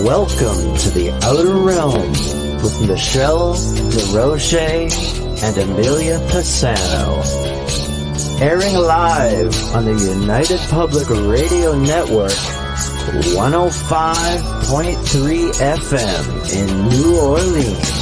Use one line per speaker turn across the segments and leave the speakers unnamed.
Welcome to the Outer Realm with Michelle LaRoche and Amelia Pisano. Airing live on the United Public Radio Network, 105.3 FM in New Orleans.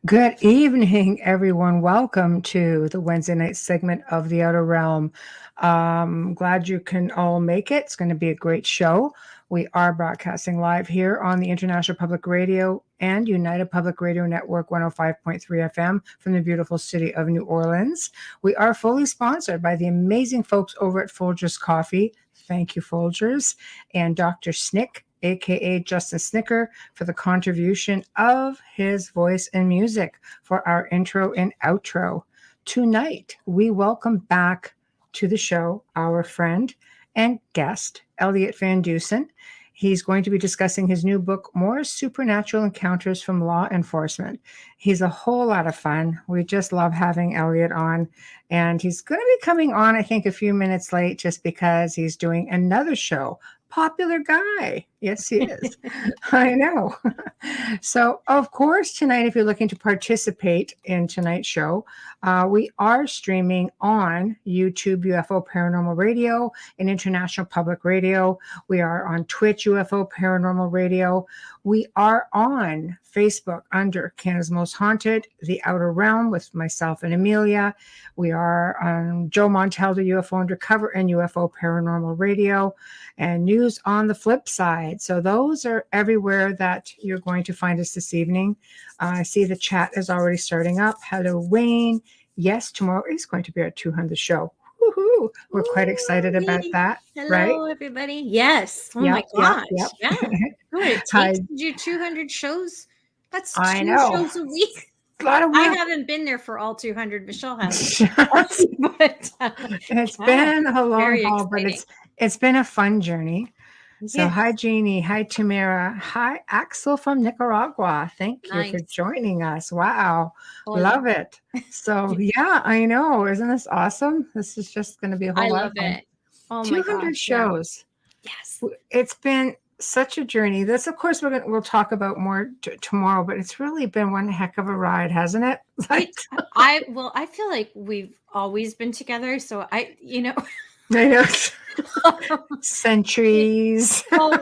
Good evening, everyone. Welcome to the Wednesday night segment of The Outer Realm. Glad you can all make it. It's going to be a great show. We are broadcasting live here on the International Public Radio and United Public Radio Network 105.3 FM from the beautiful city of New Orleans. We are fully sponsored by the amazing folks over at Folgers Coffee. Thank you, Folgers. And Dr. Snick, aka Justin Snicker, for the contribution of his voice and music for our intro and outro. Tonight, we welcome back to the show our friend and guest, Elliott Van Dusen. He's going to be discussing his new book, More Supernatural Encounters from Law Enforcement. He's a whole lot of fun. We just love having Elliott on. And he's going to be coming on, I think, a few minutes late just because he's doing another show. Popular guy. Yes, he is. I know. So, of course, tonight, if you're looking to participate in tonight's show, we are streaming on YouTube UFO Paranormal Radio and International Public Radio. We are on Twitch UFO Paranormal Radio. We are on Facebook under Canada's Most Haunted, The Outer Realm with myself and Amelia. We are on Joe Montaldo UFO Undercover and UFO Paranormal Radio and News on the Flip Side. So those are everywhere that you're going to find us this evening. I see the chat is already starting up. Hello, Wayne. Yes, tomorrow is going to be our 200th show. Woohoo! We're quite excited about that.
Hello,
right?
Everybody. Yes. Oh my gosh.
Yep.
Yeah. What it takes to do 200 shows. That's two shows a week.
A lot of
I haven't been there for all 200. Michelle has.
But it's been a long haul, but it's been a fun journey. So hi, Jeannie. Hi, Tamara. Hi, Axel from Nicaragua. Thank you for joining us. Wow. Love it. So yeah, I know. Isn't this awesome? This is just going to be a whole lot of fun.
It. Oh
200 shows.
Yeah. Yes.
It's been such a journey. This, of course, we'll talk about more tomorrow, but it's really been one heck of a ride, hasn't it?
I feel like we've always been together. So I know.
Centuries.
Well,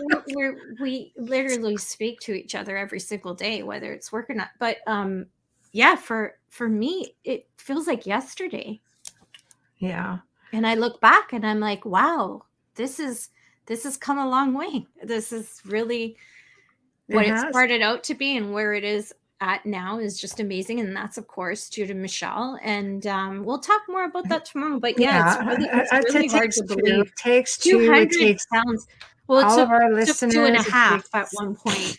we literally speak to each other every single day, whether it's work or not. But for me, it feels like yesterday.
Yeah.
And I look back and I'm like, wow, this has come a long way. This is really what it started out to be, and where it is at now is just amazing. And that's, of course, due to Michelle. And we'll talk more about that tomorrow. But it's really hard to believe.
It takes 200. It takes
sounds.
Well, it took our listeners
2.5 at one point.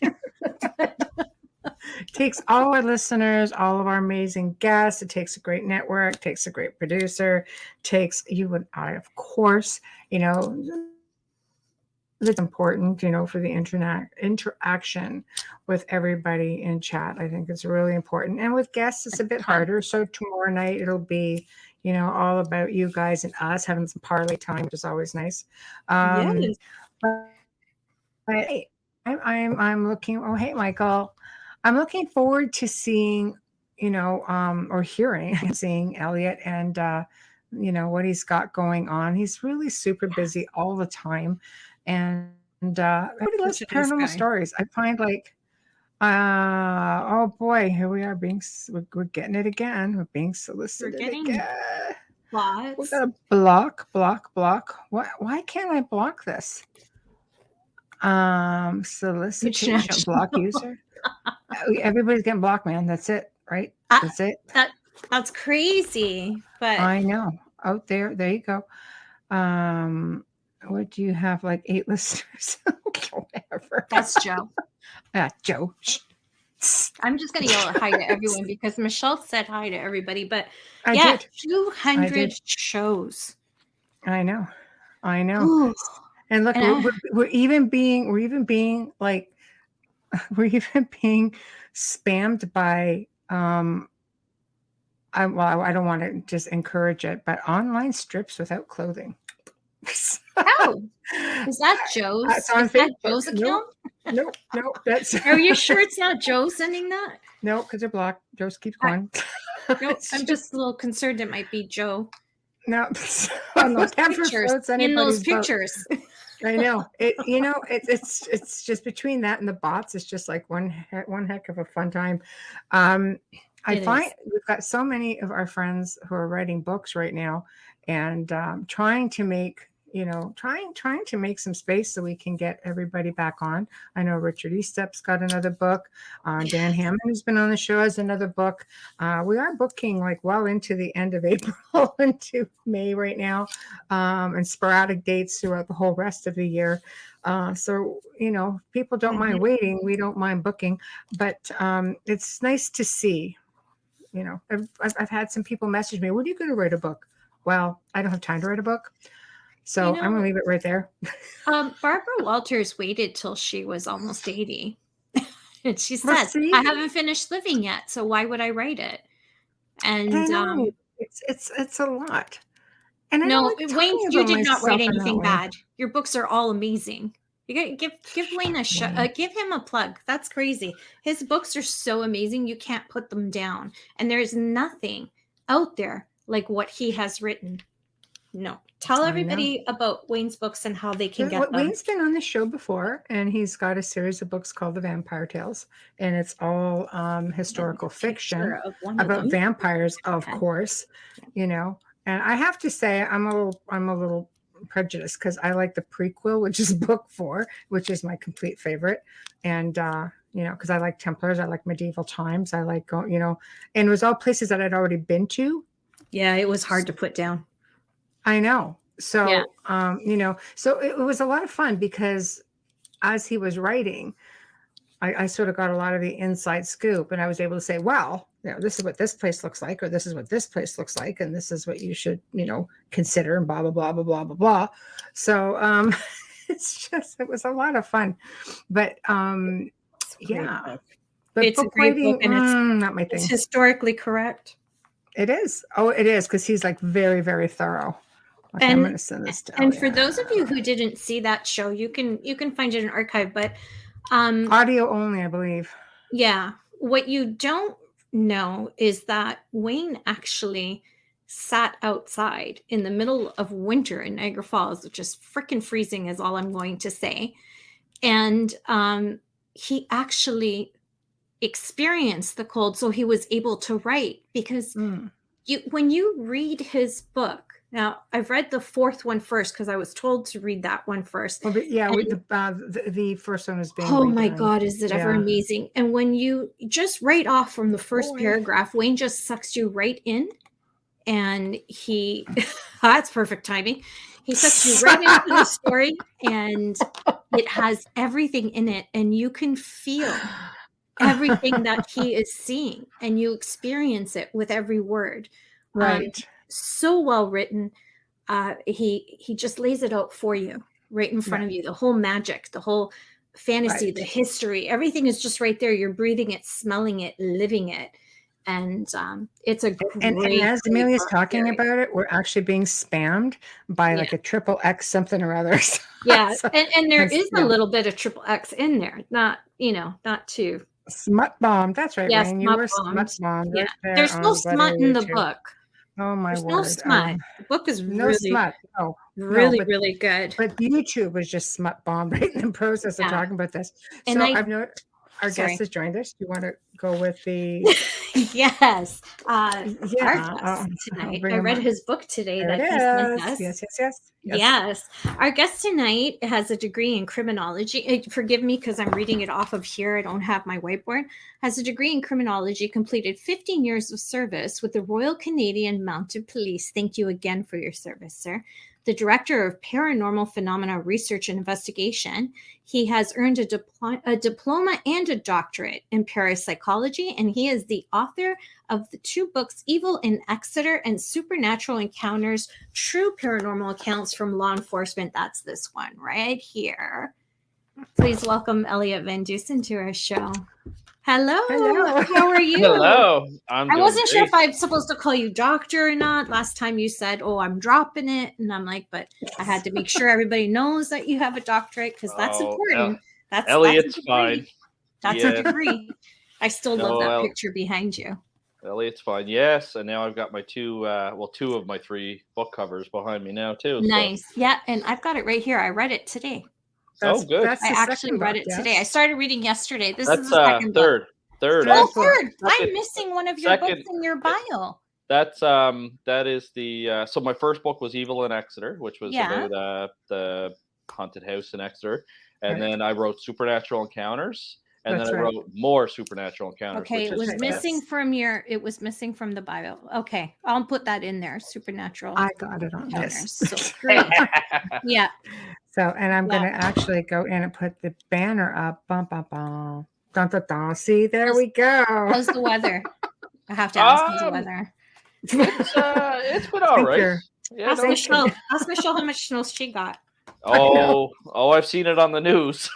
It takes all our listeners, all of our amazing guests. It takes a great network. It takes a great producer. It takes you and I, of course. It's important, for the interaction with everybody in chat. I think it's really important. And with guests, it's a bit harder. So tomorrow night, it'll be, all about you guys and us having some parlay time, which is always nice.
Yes.
But I'm looking. Oh, hey, Michael. I'm looking forward to seeing, or seeing Elliott and, what he's got going on. He's really super busy all the time. And everybody loves paranormal stories. I find oh boy, here we are we're getting it again. We're being solicited again.
Lots.
We're gonna block. Why can't I block this? Solicitation block user. Everybody's getting blocked, man. That's it, right? That's it.
That's crazy. But
I know. Out there you go. What do you have? 8 listeners? Whatever.
That's Joe.
Joe.
I'm just going to yell hi to everyone because Michelle said hi to everybody. But
I
yeah,
did.
200 shows.
I know.
Ooh.
And look,
And
we're even being like, we're even being spammed by I don't want to just encourage it, but online strips without clothing.
Oh, is that Joe's?
It's on
Is that
Facebook.
Joe's account?
Nope. That's
Are you sure it's not Joe sending that?
no, because they're blocked. Just keep going.
No, I'm just a little concerned it might be Joe.
No,
In those pictures.
I know it. It's just between that and the bots. It's just like one heck of a fun time. I find we've got so many of our friends who are writing books right now, and trying to make some space so we can get everybody back on. I know Richard Estep's got another book. Dan Hammond, who's been on the show, has another book. We are booking like well into the end of April into May right now, and sporadic dates throughout the whole rest of the year. So, people don't mind waiting. We don't mind booking, but it's nice to see. I've had some people message me, "When are you going to write a book?" Well, I don't have time to write a book. So I'm going to leave it right there.
Barbara Walters waited till she was almost 80. And she said, I haven't finished living yet, so why would I write it? And
it's a lot. And
no, Wayne, you did not write anything bad. Your books are all amazing. You got give Wayne a give him a plug. That's crazy. His books are so amazing, you can't put them down. And there's nothing out there like what he has written. No. Tell everybody about Wayne's books and how they can get them.
Wayne's been on the show before, and he's got a series of books called The Vampire Tales, and it's all historical fiction about vampires, of course. And I have to say, I'm a little prejudiced because I like the prequel, which is book 4, which is my complete favorite, and because I like Templars, I like medieval times, I like and it was all places that I'd already been to.
Yeah, it was hard to put down.
I know. So, so it was a lot of fun because as he was writing, I sort of got a lot of the inside scoop, and I was able to say, well, this is what this place looks like, or this is what this place looks like, and this is what you should, consider, and blah, blah, blah, blah, blah, blah, blah. So it was a lot of fun. But yeah. But
it's a great book, and it's
not my thing.
It's historically correct.
It is. Oh, it is, because he's like very, very thorough. Okay, I'm going to send this to
And for those of you who didn't see that show, you can find it in archive, but
audio only, I believe.
Yeah. What you don't know is that Wayne actually sat outside in the middle of winter in Niagara Falls, which is freaking freezing is all I'm going to say. And he actually experienced the cold, so he was able to write, because when you read his book, now I've read the 4th one first because I was told to read that one first.
Well, the first one is being
redone. My God, is it ever amazing? And when you just write off from the first paragraph, Wayne just sucks you right in, and he that's perfect timing. He sucks you right into the story, and it has everything in it, and you can feel everything that he is seeing, and you experience it with every word.
Right.
So well written. He just lays it out for you right in front of you. The whole magic, the whole fantasy, the history, everything is just right there. You're breathing it, smelling it, living it. And it's a great,
and as Amelia's talking about it, we're actually being spammed by like a XXX something or other.
Yeah. And there is a little bit of XXX in there. Not too
smut bomb. That's right.
Yes,
Wayne. You were smut bomb.
Yeah. There's no smut in the book.
Oh my word!
No smut. The book is really
smut. No,
really good.
But YouTube was just smut bombed right in the process of talking about this.
And
so I've noticed our guest has joined us. Do you want to go with the?
Yes. Our guest tonight. I read his book today that he sent us. Yes. Our guest tonight has a degree in criminology. Forgive me because I'm reading it off of here. I don't have my whiteboard. Has a degree in criminology, completed 15 years of service with the Royal Canadian Mounted Police. Thank you again for your service, sir. the director of paranormal phenomena research and investigation. He has earned a diploma and a doctorate in parapsychology, and he is the author of the 2 books, Evil in Exeter and Supernatural Encounters, True Paranormal Accounts from Law Enforcement. That's this one right here. Please welcome Elliott Van Dusen to our show. Hello. How are you?
Hello.
I wasn't sure if I'm supposed to call you doctor or not. Last time you said, "Oh, I'm dropping it," and I'm like, but I had to make sure everybody knows that you have a doctorate because that's important.
Elliott's fine.
That's a degree. I still love that picture behind you.
Elliott's fine. Yes, and now I've got my 2 of my 3 book covers behind me now too.
Nice. So. Yeah, and I've got it right here. I read it today.
Good.
I actually read it today. I started reading yesterday. This is the second
third.
book.
Third.
Oh, third. I'm missing one of your books in your bio.
That is the so my first book was Evil in Exeter, which was about the haunted house in Exeter, and then I wrote Supernatural Encounters, and then I wrote more Supernatural Encounters.
Okay, it was missing from the bio. Okay, I'll put that in there. Supernatural.
I got it on this.
So great. Yeah.
So, and I'm going to actually go in and put the banner up. Bum, bum, bum. Dun, dun, dun. See, there we go.
How's the weather? I have to ask how's the weather.
It's been all right. Yeah,
ask Michelle how much snow she got.
I've seen it on the news.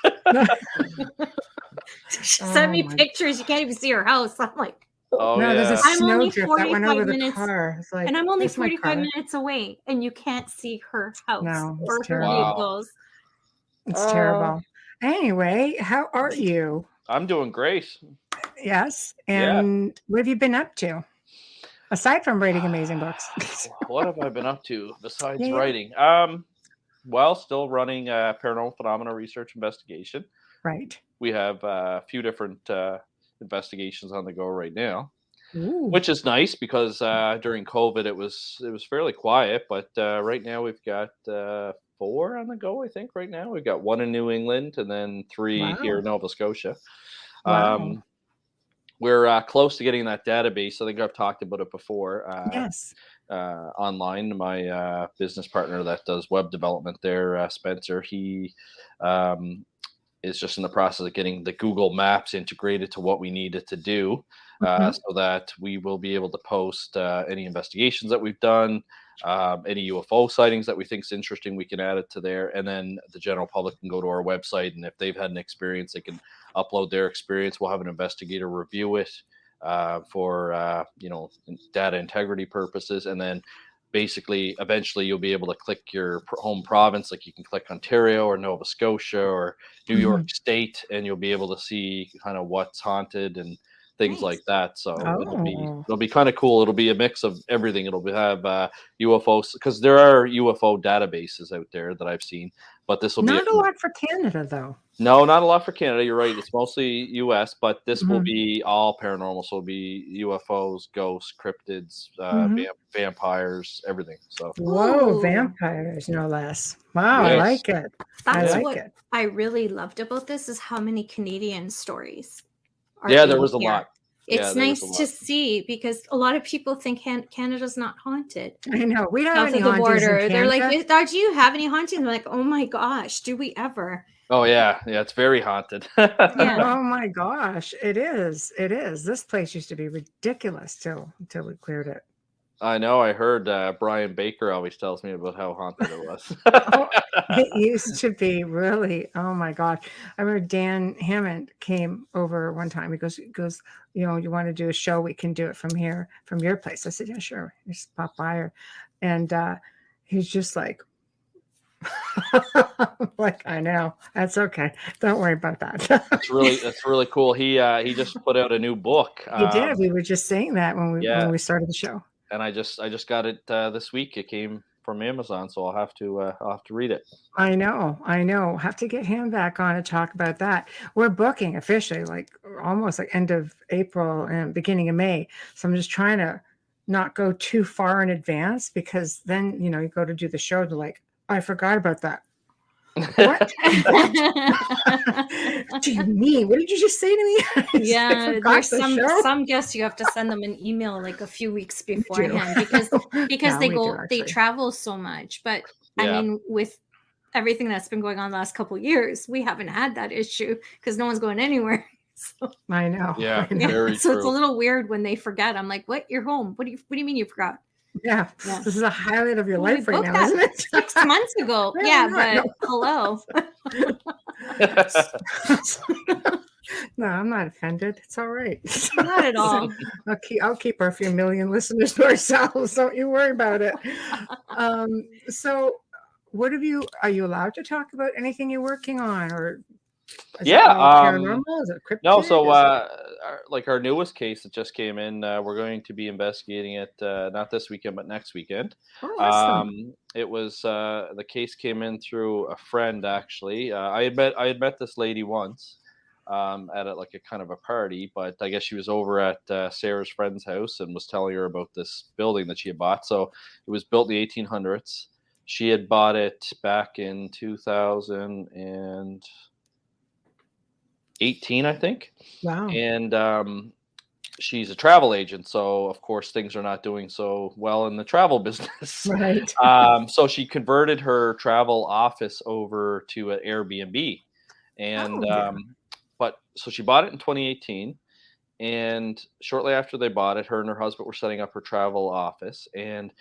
She sent me pictures. You can't even see her house. I'm like,
there's a snow drift that went over
minutes,
the car. It's like,
and I'm only 45 minutes away, and you can't see her house.
No,
or her vehicles.
It's terrible. Anyway, how are you?
I'm doing great.
Yes. And what have you been up to? Aside from writing amazing books.
What have I been up to besides writing? Still running paranormal phenomena research investigation.
Right.
We have a few different investigations on the go right now,
Ooh.
Which is nice because during COVID it was fairly quiet. But right now we've got 4 on the go. I think right now we've got 1 in New England and then 3 here in Nova Scotia.
Wow.
We're close to getting that database. I think I've talked about it before.
Yes.
Online, my business partner that does web development there, Spencer, he is just in the process of getting the Google Maps integrated to what we need it to do, so that we will be able to post any investigations that we've done, any UFO sightings that we think is interesting. We can add it to there, and then the general public can go to our website, and if they've had an experience, they can upload their experience. We'll have an investigator review it for data integrity purposes, and then basically eventually you'll be able to click your home province, like you can click Ontario or Nova Scotia or New York State, and you'll be able to see kind of what's haunted and things like that. So it'll be kind of cool. It'll be a mix of everything. It'll have UFOs, because there are UFO databases out there that I've seen, but this will be
not a lot for Canada though.
No, not a lot for Canada. You're right. It's mostly US, but this will be all paranormal. So it'll be UFOs, ghosts, cryptids, vampires, everything. So
vampires, no less. Wow,
yes.
I like it.
That's what I really loved about this, is how many Canadian stories are
there was a lot.
It's nice to see, because a lot of people think Canada's not haunted.
I know. We don't have any
hauntings
the border.
They're like, do you have any hauntings? I'm like, oh my gosh, do we ever?
Oh yeah, it's very haunted.
Oh my gosh, it is. It is. This place used to be ridiculous until we cleared it.
I know. I heard Brian Baker always tells me about how haunted it was.
It used to be really. Oh my God! I remember Dan Hammond came over one time. He goes, you want to do a show? We can do it from here, from your place. I said, yeah, sure. Just pop by her, and he's just like. Like, I know, that's okay, don't worry about that.
That's really cool. He just put out a new book.
He did. We were just saying that when we started the show,
and I just got it this week. It came from Amazon, so I'll have to read it.
I know. Have to get him back on to talk about that. We're booking officially like almost like end of April and beginning of May, so I'm just trying to not go too far in advance, because then you go to do the show, to like, I forgot about that. What? Do you mean? What did you just say to me?
Yeah, there's some guests you have to send them an email like a few weeks beforehand, because they travel so much. But I mean, with everything that's been going on the last couple of years, we haven't had that issue because no one's going anywhere. So,
I know.
Yeah,
I know.
very
so
true.
it's a little weird when they forget. I'm like, "What? You're home? What do you mean you forgot?"
Yeah. This is a highlight of your life right now,
that
isn't it?
6 months ago.
Yeah,
Yeah, but hello.
No, I'm not offended. It's all right.
Not at all.
I'll keep our few million listeners to ourselves. Don't you worry about it. So what are you allowed to talk about anything you're working on, or is it all paranormal? Is it cryptid?
No, so like our newest case that just came in, we're going to be investigating it not this weekend but next weekend.
Oh, awesome.
It was the case came in through a friend actually. I had met this lady once at like a kind of a party, but I guess she was over at Sarah's friend's house and was telling her about this building that she had bought. So it was built in the 1800s. She had bought it back in 2018, I think.
Wow.
And she's a travel agent, so of course things are not doing so well in the travel business.
Right.
So she converted her travel office over to an Airbnb, and but so she bought it in 2018, and shortly after they bought it, her and her husband were setting up her travel office, and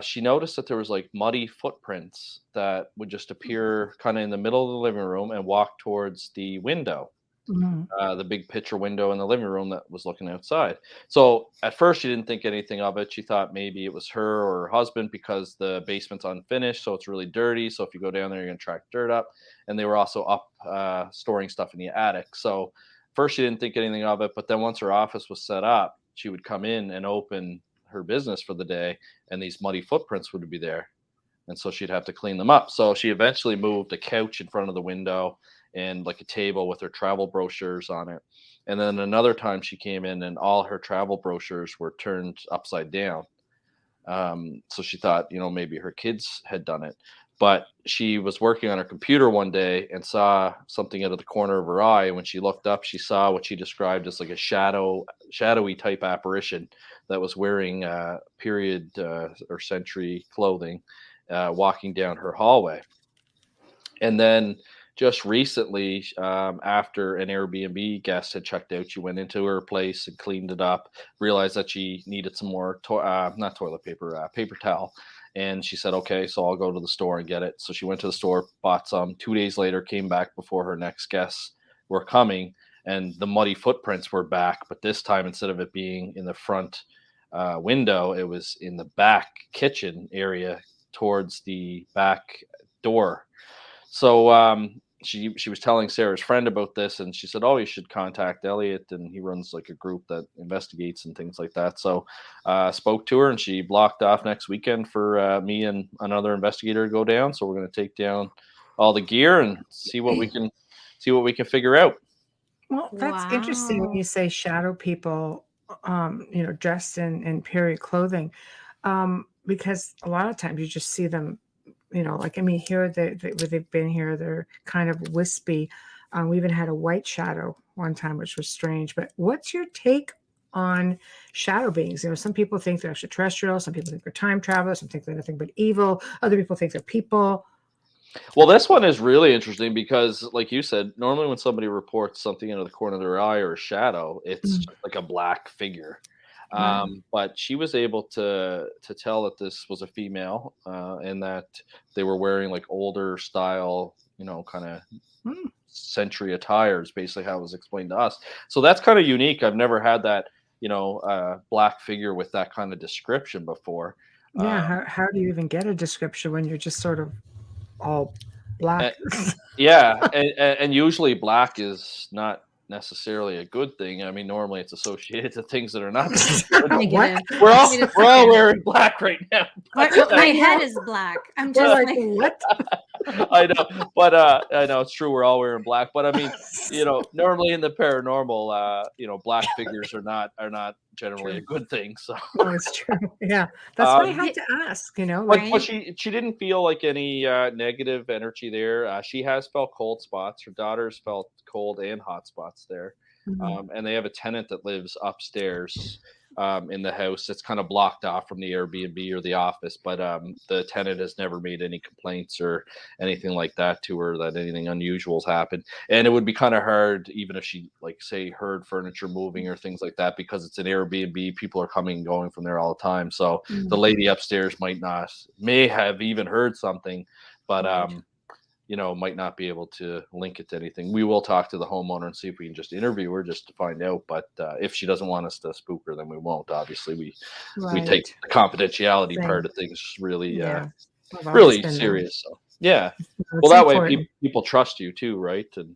she noticed that there was like muddy footprints that would just appear kind of in the middle of the living room and walk towards the window, the big picture window in the living room that was looking outside. So at first she didn't think anything of it. She thought maybe it was her or her husband because the basement's unfinished, so it's really dirty. So if you go down there, you're going to track dirt up. And they were also up storing stuff in the attic. So first she didn't think anything of it, but then once her office was set up, she would come in and open her business for the day, and these muddy footprints would be there, and so she'd have to clean them up. So she eventually moved a couch in front of the window and like a table with her travel brochures on it. And then another time she came in and all her travel brochures were turned upside down. So she thought, maybe her kids had done it. But she was working on her computer one day and saw something out of the corner of her eye. And when she looked up, she saw what she described as like a shadowy type apparition that was wearing period or century clothing, walking down her hallway. And then just recently, after an Airbnb guest had checked out, she went into her place and cleaned it up, realized that she needed some more, not toilet paper, paper towel. And she said, okay, so I'll go to the store and get it. So she went to the store, bought some. 2 days later, came back before her next guests were coming, and the muddy footprints were back. But this time, instead of it being in the front window, it was in the back kitchen area towards the back door. So she was telling Sarah's friend about this, and she said, oh, you should contact Elliott, and he runs like a group that investigates and things like that. So spoke to her, and she blocked off next weekend for me and another investigator to go down. So we're going to take down all the gear and see what we can figure out.
Well, that's interesting when you say shadow people, dressed in period clothing, because a lot of times you just see them. Here where they've been here, they're kind of wispy. We even had a white shadow one time, which was strange. But what's your take on shadow beings? Some people think they're extraterrestrial. Some people think they're time travelers. Some think they're nothing but evil. Other people think they're people.
Well, this one is really interesting because, like you said, normally when somebody reports something out of the corner of their eye or a shadow, it's just like a black figure. But she was able to tell that this was a female, and that they were wearing like older style, kind of century attires, basically how it was explained to us. So that's kind of unique. I've never had that, black figure with that kind of description before.
Yeah. How do you even get a description when you're just sort of all black?
And usually black is not necessarily a good thing. I mean, normally it's associated to things that are not
negative.
We're all wearing black right now.
My head is black. I'm just like
what?
I know, but I know it's true. We're all wearing black, but I mean, normally in the paranormal, black figures are not generally a good thing. So
no, it's true. Yeah, that's why I had to ask.
But she didn't feel like any negative energy there. She has felt cold spots. Her daughter's felt cold and hot spots there, and they have a tenant that lives upstairs. in the house. It's kind of blocked off from the Airbnb or the office, but the tenant has never made any complaints or anything like that to her that anything unusual has happened. And it would be kind of hard, even if she, like, say, heard furniture moving or things like that, because it's an Airbnb. People are coming and going from there all the time. So the lady upstairs may have even heard something, but might not be able to link it to anything. We will talk to the homeowner and see if we can just interview her just to find out. But if she doesn't want us to spook her, then we won't. Obviously, we take the confidentiality part of things really really serious. So yeah, well, that important way people trust you too, right? And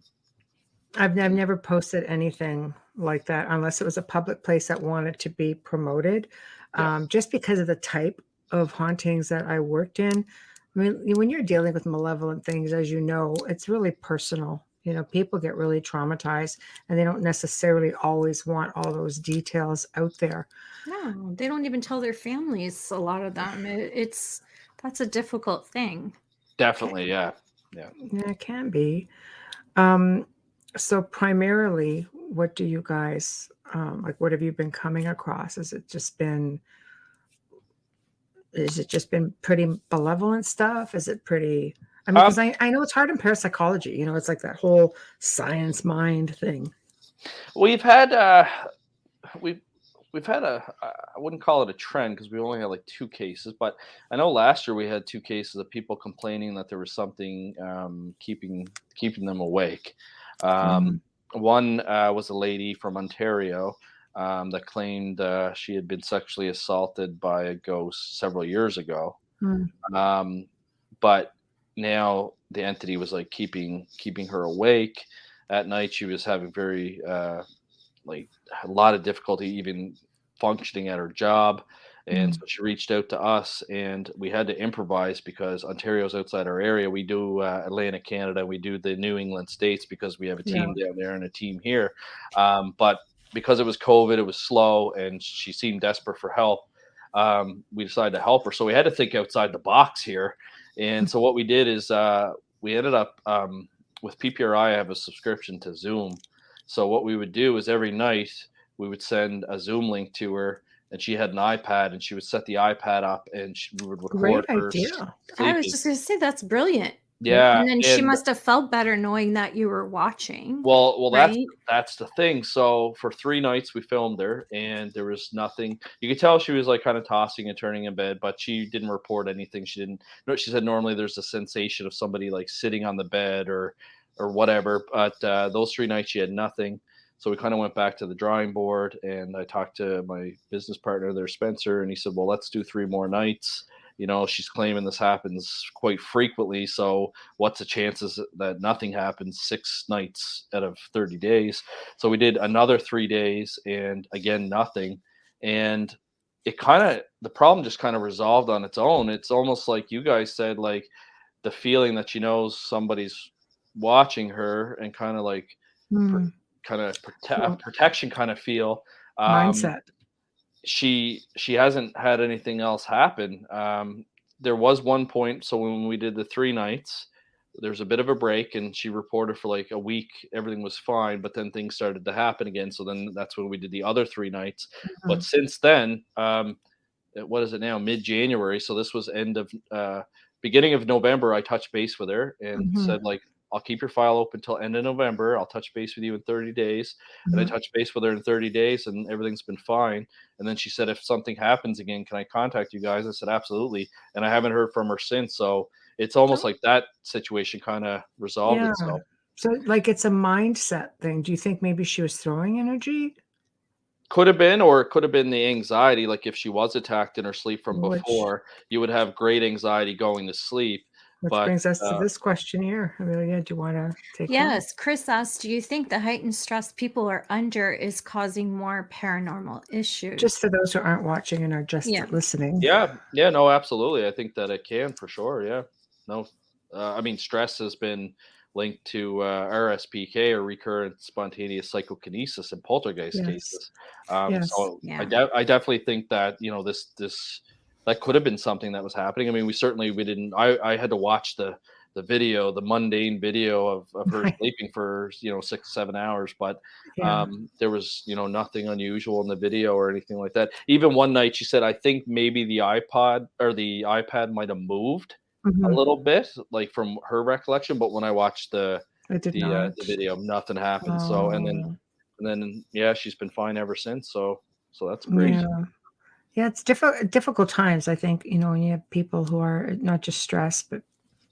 I've never posted anything like that unless it was a public place that wanted to be promoted, just because of the type of hauntings that I worked in. I mean, when you're dealing with malevolent things, as you know, it's really personal. People get really traumatized and they don't necessarily always want all those details out there.
No, they don't even tell their families, a lot of them. That's a difficult thing.
Definitely, yeah,
it can be. So primarily, what do you guys, what have you been coming across? Has it just been pretty malevolent stuff? Is it pretty, because I know it's hard in parapsychology, it's like that whole science mind thing.
We've had we've had I wouldn't call it a trend because we only had like 2 cases, but I know last year we had 2 cases of people complaining that there was something keeping them awake. One was a lady from Ontario that claimed she had been sexually assaulted by a ghost several years ago. But now the entity was like keeping her awake at night. She was having very like a lot of difficulty even functioning at her job. And so she reached out to us and we had to improvise because Ontario's outside our area. We do Atlantic Canada. We do the New England states because we have a team down there and a team here. But because it was COVID, it was slow and she seemed desperate for help. We decided to help her. So we had to think outside the box here. And so what we did is we ended up with PPRI, I have a subscription to Zoom. So what we would do is every night we would send a Zoom link to her and she had an iPad and she would set the iPad up and we would record her.
Great idea.
I was just going to say, that's brilliant.
Yeah.
And then she must have felt better knowing that you were watching.
Well,
right?
that's the thing. So for 3 nights we filmed her and there was nothing. You could tell she was like kind of tossing and turning in bed, but she didn't report anything. She said normally there's a sensation of somebody like sitting on the bed or whatever. But those 3 nights she had nothing. So we kind of went back to the drawing board and I talked to my business partner there, Spencer, and he said, well, let's do 3 more nights. She's claiming this happens quite frequently. So what's the chances that nothing happens 6 nights out of 30 days? So we did another 3 days and again, nothing. And the problem just kind of resolved on its own. It's almost like you guys said, like the feeling that she knows somebody's watching her and kind of like protection kind of feel.
Mindset.
She hasn't had anything else happen. There was one point. So when we did the 3 nights, there's a bit of a break and she reported for like a week. Everything was fine, but then things started to happen again. So then that's when we did the other 3 nights. But since then, what is it now? Mid-January. So this was beginning of November. I touched base with her and said like, I'll keep your file open until end of November. I'll touch base with you in 30 days. And I touched base with her in 30 days and everything's been fine. And then she said, if something happens again, can I contact you guys? I said, absolutely. And I haven't heard from her since. So it's almost like that situation kind of resolved itself.
So like it's a mindset thing. Do you think maybe she was throwing energy?
Could have been, or it could have been the anxiety. Like if she was attacked in her sleep from before, you would have great anxiety going to sleep.
Which brings us to this question here. Amelia, do you want to take
Yes, Chris asked, do you think the heightened stress people are under is causing more paranormal issues?
Just for those who aren't watching and are just listening.
Yeah, no, absolutely. I think that it can for sure. Yeah. No, I mean, stress has been linked to RSPK or recurrent spontaneous psychokinesis in poltergeist cases. So I definitely think that, this that could have been something that was happening. I mean, we didn't, I had to watch the video, the mundane video of her sleeping for 6-7 hours, but there was nothing unusual in the video or anything like that. Even one night she said, I think maybe the iPod or the iPad might have moved a little bit, like from her recollection, but when I watched the video, nothing happened. So and then she's been fine ever since. So that's great.
Yeah, it's difficult times. I think when you have people who are not just stressed, but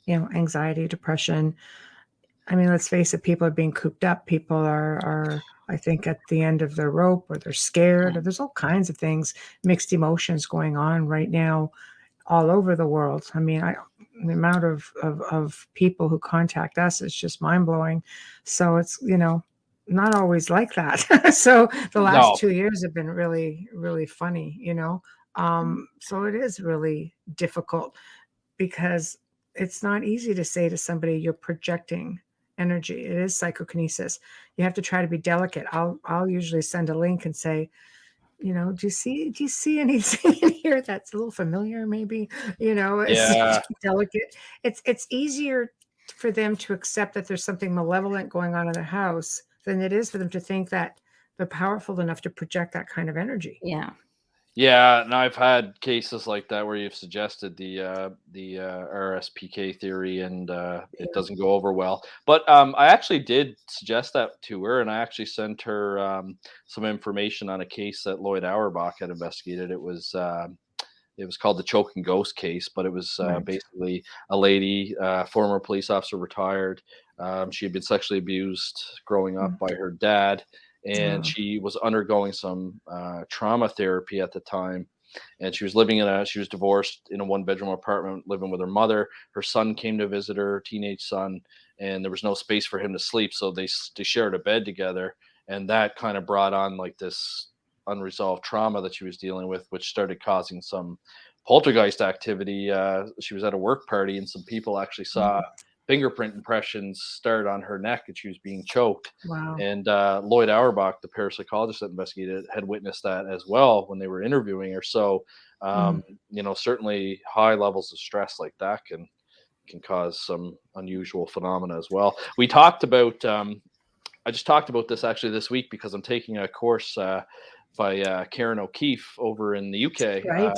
anxiety, depression. I mean, let's face it, people are being cooped up. People are I think, at the end of their rope, or they're scared, or there's all kinds of things, mixed emotions going on right now all over the world. I mean, the amount of people who contact us is just mind-blowing. So it's, not always like that. So the last 2 years have been really, really funny, so it is really difficult, because it's not easy to say to somebody you're projecting energy. It is psychokinesis. You have to try to be delicate. I'll usually send a link and say, do you see anything in here that's a little familiar? Maybe, it's delicate. It's easier for them to accept that there's something malevolent going on in their house than it is for them to think that they're powerful enough to project that kind of energy.
Yeah, and I've had cases like that where you've suggested the RSPK theory, and it doesn't go over well. But I actually did suggest that to her, and I actually sent her some information on a case that Lloyd Auerbach had investigated. It was called the Choking Ghost case, but it was basically a lady, former police officer, retired. She had been sexually abused growing up by her dad. And she was undergoing some trauma therapy at the time, and she was divorced in a 1-bedroom apartment, living with her mother. Her son came to visit her, teenage son, and there was no space for him to sleep, so they shared a bed together, and that kind of brought on like this unresolved trauma that she was dealing with, which started causing some poltergeist activity. She was at a work party, and some people actually saw fingerprint impressions start on her neck, and she was being choked.
Wow.
And Lloyd Auerbach, the parapsychologist that investigated it, had witnessed that as well when they were interviewing her. So, certainly high levels of stress like that can cause some unusual phenomena as well. We talked about, I just talked about this actually this week, because I'm taking a course by Karen O'Keefe over in the UK,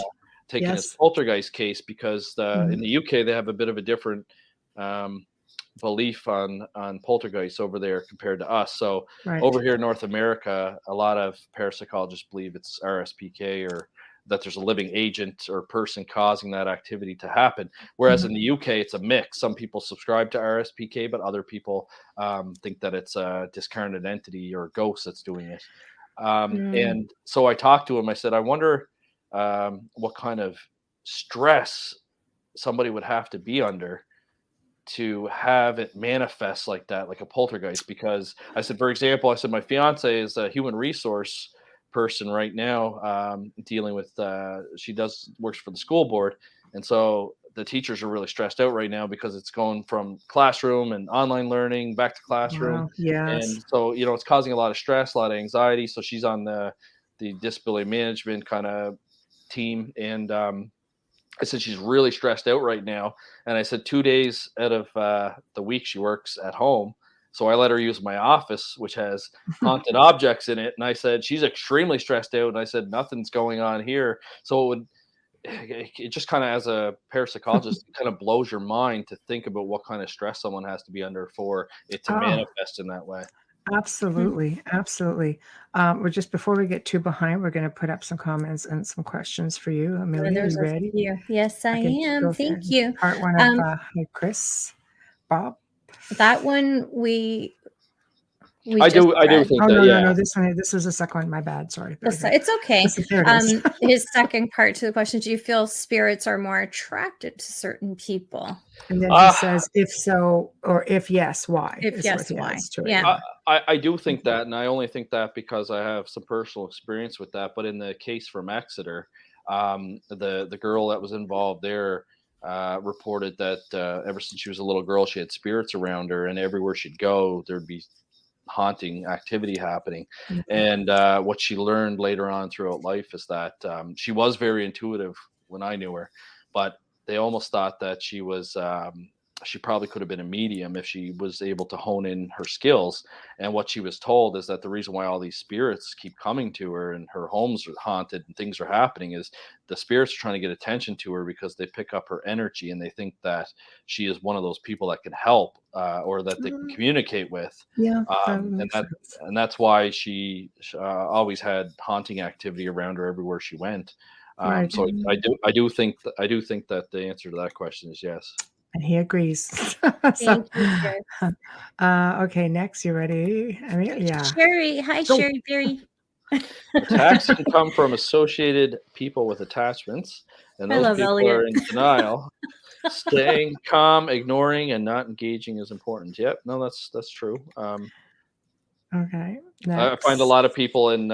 taking this poltergeist case, because in the UK they have a bit of a different belief on poltergeists over there compared to us. So over here in North America, a lot of parapsychologists believe it's RSPK, or that there's a living agent or person causing that activity to happen. Whereas in the UK, it's a mix. Some people subscribe to RSPK, but other people think that it's a discarnate entity or a ghost that's doing it. And so I talked to him. I said, I wonder what kind of stress somebody would have to be under to have it manifest like that, like a poltergeist. Because I said, for example, my fiance is a human resource person right now, dealing with, she works for the school board. And so the teachers are really stressed out right now, because it's going from classroom and online learning back to classroom.
Wow. Yes.
And so, it's causing a lot of stress, a lot of anxiety. So she's on the disability management kind of team. And, I said, she's really stressed out right now. And I said, 2 days out of the week she works at home. So I let her use my office, which has haunted objects in it. And I said, she's extremely stressed out. And I said, nothing's going on here. So it just kind of, as a parapsychologist, it kind of blows your mind to think about what kind of stress someone has to be under for it to manifest in that way.
Absolutely. Absolutely. We're just, before we get too behind, we're going to put up some comments and some questions for you. Amelia, are you ready?
Yes, I am. Thank you.
Part one of hi, Chris, Bob.
That one we
I do think
no, this is the second one. My bad. Sorry.
It's okay.
There it is.
His second part to the question: do you feel spirits are more attracted to certain people?
And then he says, if so, or if yes, why?
If yes, why?
Yeah.
I do think that, and I only think that because I have some personal experience with that. But in the case from Exeter, the girl that was involved there reported that ever since she was a little girl, she had spirits around her, and everywhere she'd go, there'd be haunting activity happening. And what she learned later on throughout life is that she was very intuitive when I knew her, but they almost thought that she was she probably could have been a medium if she was able to hone in her skills. And what she was told is that the reason why all these spirits keep coming to her and her homes are haunted and things are happening is the spirits are trying to get attention to her because they pick up her energy and they think that she is one of those people that can help or that they can communicate with.
Yeah,
and that's why she always had haunting activity around her everywhere she went.
Right.
So I do think that the answer to that question is yes.
And he agrees.
Thank you, Chris.
Okay, next, you ready? I mean, yeah.
Sherry, hi,
Go.
Sherry Berry.
Attacks can come from associated people with attachments, and
I
those
love
people
Elliott.
are in denial. Staying calm, ignoring, and not engaging is important. Yep, no, that's true.
Okay,
I find a lot of people in,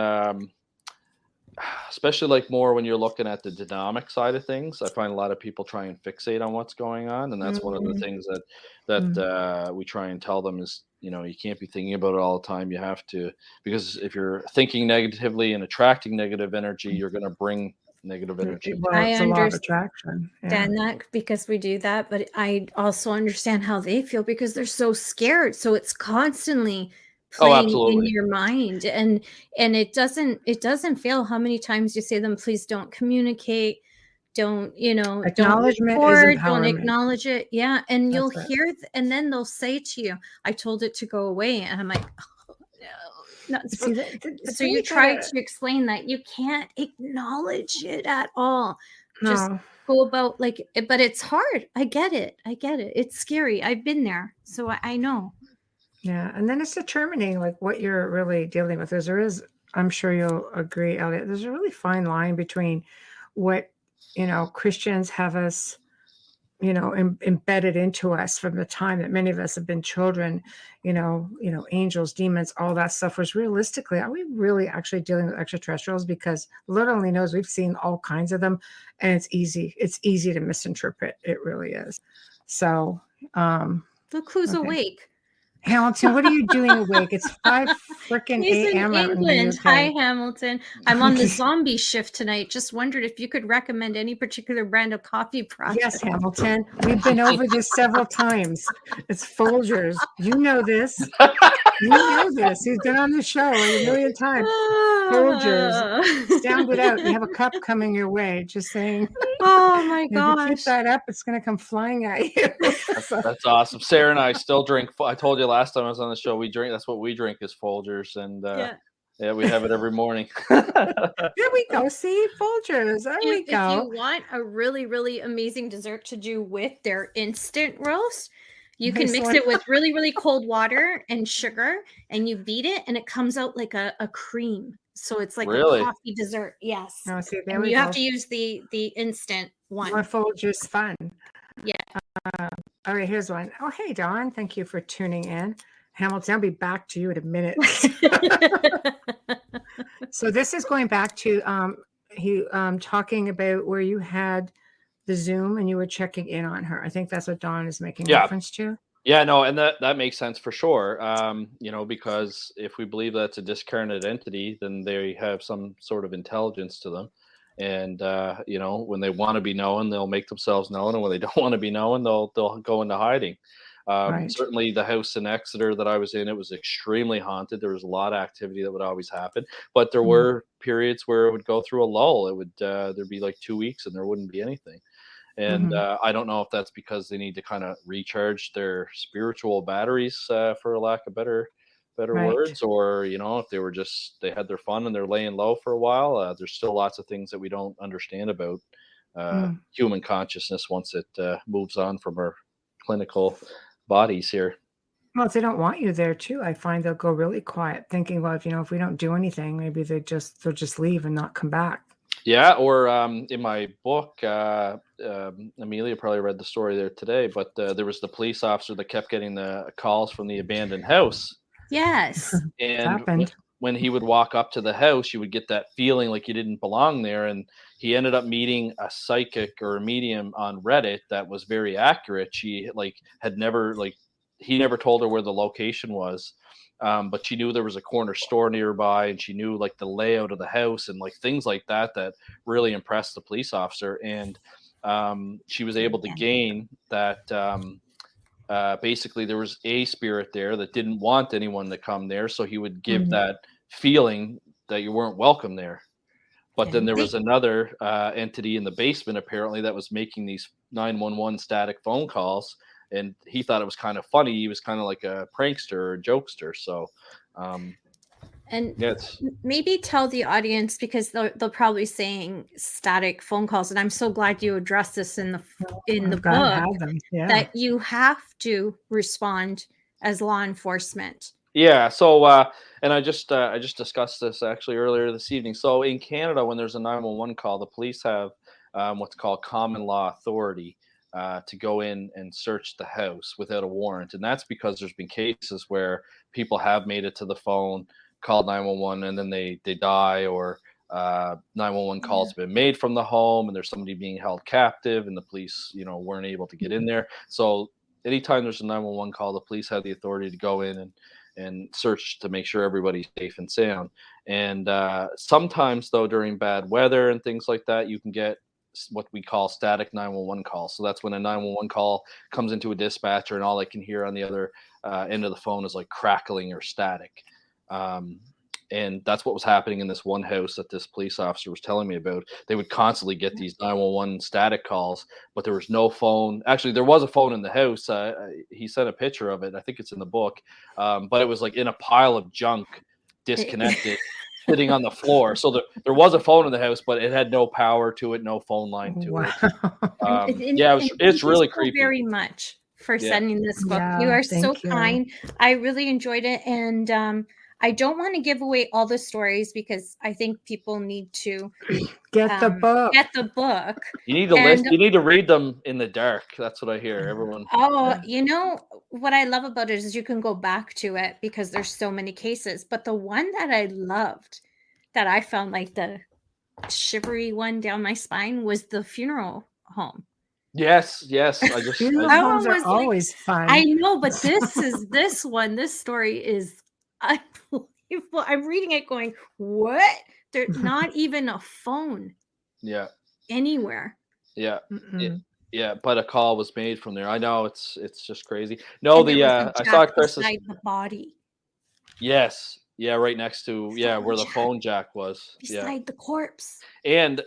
especially like more when you're looking at the dynamic side of things. I find a lot of people try and fixate on what's going on, and that's one of the things that we try and tell them is, you know, you can't be thinking about it all the time. You have to, because if you're thinking negatively and attracting negative energy, you're going to bring negative energy.
Well, it's a law of attraction.
Understand that because we do that, but I also understand how they feel because they're so scared. So it's constantly playing in your mind, and it doesn't fail how many times you say them, please don't communicate, don't
acknowledgement
don't
is
record,
empowerment.
don't acknowledge it. Yeah, and you'll hear and then they'll say to you, I told it to go away, and I'm like, oh, no. So you try to explain that you can't acknowledge it at all.
No.
Just go about like, but it's hard. I get it. It's scary. I've been there, so I know.
Yeah, and then it's determining like what you're really dealing with. There is, I'm sure you'll agree, Elliott, there's a really fine line between what, you know, Christians have us, you know, embedded into us from the time that many of us have been children, you know, angels, demons, all that stuff. Was realistically, are we really actually dealing with extraterrestrials? Because Lord only knows, we've seen all kinds of them, and it's easy to misinterpret. It really is. So
look who's awake.
Hamilton, what are you doing awake? It's 5 freaking a.m.
in England. Hi, Hamilton. I'm on the zombie shift tonight. Just wondered if you could recommend any particular brand of coffee product.
Yes, Hamilton. We've been over this several times. It's Folgers. You know this. You know this. He's been on the show a million times. Folgers. Sound it out. You have a cup coming your way. Just saying.
Oh my gosh.
If you keep that up, it's going to come flying at you.
That's awesome. Sarah and I still drink. I told you last time I was on the show, we drink. That's what we drink is Folgers, and yeah, we have it every morning.
There we go. See, Folgers. There we go.
If you want a really, really amazing dessert to do with their instant roast, you can mix it with really, really cold water and sugar, and you beat it, and it comes out like a cream. So it's like a coffee dessert. Yes.
Oh, see, there
and
we
you
go.
have to use the instant one.
More Folgers fun.
Yeah.
All right, here's one. Oh, hey, Dawn. Thank you for tuning in. Hamilton, I'll be back to you in a minute. So this is going back to talking about where you had the Zoom and you were checking in on her. I think that's what Dawn is making reference to.
Yeah, no, and that makes sense for sure. You know, because if we believe that's a discarnate entity, then they have some sort of intelligence to them. And you know, when they want to be known, they'll make themselves known, and when they don't want to be known, they'll go into hiding. Certainly the house in Exeter that I was in, it was extremely haunted. There was a lot of activity that would always happen, but there were periods where it would go through a lull. It would there'd be like 2 weeks and there wouldn't be anything. And I don't know if that's because they need to kind of recharge their spiritual batteries, for a lack of better words, or, you know, if they had their fun and they're laying low for a while. There's still lots of things that we don't understand about human consciousness once it moves on from our clinical bodies here.
Well, if they don't want you there too, I find they'll go really quiet, thinking, well, if we don't do anything, maybe they'll just leave and not come back.
Yeah, or in my book, Amelia probably read the story there today, but there was the police officer that kept getting the calls from the abandoned house.
Yes.
And when he would walk up to the house, you would get that feeling like you didn't belong there. And he ended up meeting a psychic or a medium on Reddit that was very accurate. She he never told her where the location was. But she knew there was a corner store nearby, and she knew like the layout of the house and like things like that really impressed the police officer. And she was able to gain that basically there was a spirit there that didn't want anyone to come there, so he would give
Mhm.
that feeling that you weren't welcome there. But then there was another entity in the basement apparently that was making these 911 static phone calls, and he thought it was kind of funny. He was kind of like a prankster or a jokester. So
And
yeah,
maybe tell the audience, because they'll probably saying static phone calls, and I'm so glad you addressed this in the book, that you have to respond as law enforcement.
Yeah. So and I just discussed this actually earlier this evening. So in Canada, when there's a 911 call, the police have what's called common law authority to go in and search the house without a warrant, and that's because there's been cases where people have made it to the phone, called 911, and then they die, or 911 calls have been made from the home, and there's somebody being held captive, and the police, weren't able to get in there. So anytime there's a 911 call, the police have the authority to go in and search to make sure everybody's safe and sound. And sometimes, though, during bad weather and things like that, you can get what we call static 911 calls. So that's when a 911 call comes into a dispatcher and all I can hear on the other end of the phone is like crackling or static. And that's what was happening in this one house that this police officer was telling me about. They would constantly get these 911 static calls, but there was no phone. Actually, there was a phone in the house. He sent a picture of it. I think it's in the book, but it was like in a pile of junk, disconnected, sitting on the floor. So there was a phone in the house, but it had no power to it, no phone line to it. It's really creepy.
Very much for sending this book. You are so kind. I really enjoyed it, and I don't want to give away all the stories because I think people need to
get the book.
You need to list. You need to read them in the dark. That's what I hear. Everyone.
Oh, what I love about it is you can go back to it because there's so many cases. But the one that I loved, that I found like the shivery one down my spine, was the funeral home.
Yes.
Funeral homes are always fun.
I know, but this story is unbelievable. I'm reading it going, what? There's not even a phone.
Yeah.
Anywhere.
Yeah. But a call was made from there. I know it's just crazy. No, I saw Chris's
the body.
Yes. Yeah, right next to where the phone jack was.
Beside the corpse.
And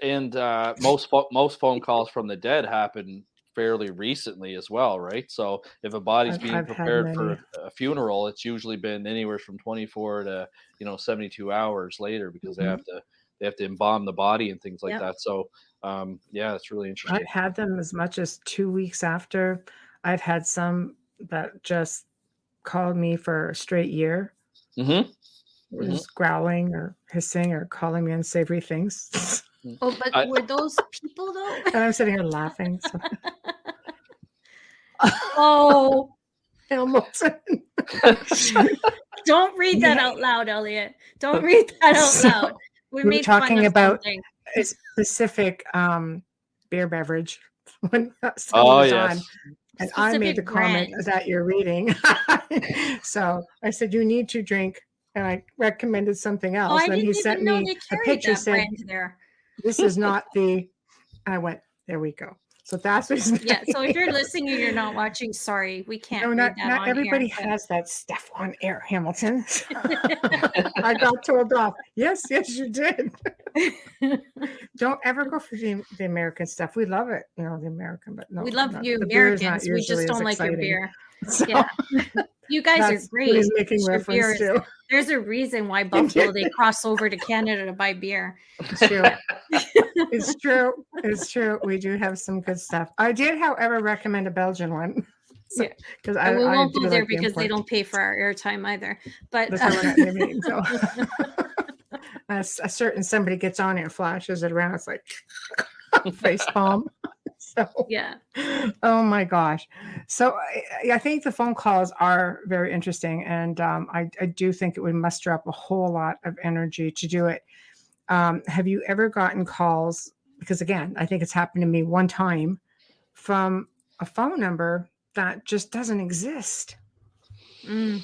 most phone calls from the dead happen fairly recently as well, right? So if a body's being prepared for a funeral, it's usually been anywhere from 24 to 72 hours later, because they have to embalm the body and things like that. So it's really interesting.
I've had them as much as 2 weeks after. I've had some that just called me for a straight year. Just growling or hissing or calling me unsavory things.
Oh, but were those people though?
And I'm sitting here laughing. So.
Oh,
Hamilton.
Don't read that out loud, Elliott. Don't read that out loud.
We're talking about a specific beer beverage when someone was on. And I made the comment that you're reading. So I said, you need to drink. And I recommended something else. And he sent me a picture saying, this is not the, I went, there we go. So that's what
so if you're listening and you're not watching, sorry, we can't.
No, not everybody has that stuff on air, Hamilton. I got told off. Yes, you did. Don't ever go for the American stuff. We love it, the American, but no.
We love you Americans. We just don't like your beer. So, you guys are great.
He's making reference to.
There's a reason why Buffalo they cross over to Canada to buy beer.
It's true. It's true. We do have some good stuff. I did, however, recommend a Belgian one.
Because we won't go there because they don't pay for our airtime either. But
that's what I mean. So a certain somebody gets on it and flashes it around. It's like face palm. So oh my gosh. So I think the phone calls are very interesting, and I do think it would muster up a whole lot of energy to do it. Have you ever gotten calls? Because again, I think it's happened to me one time from a phone number that just doesn't exist.
No,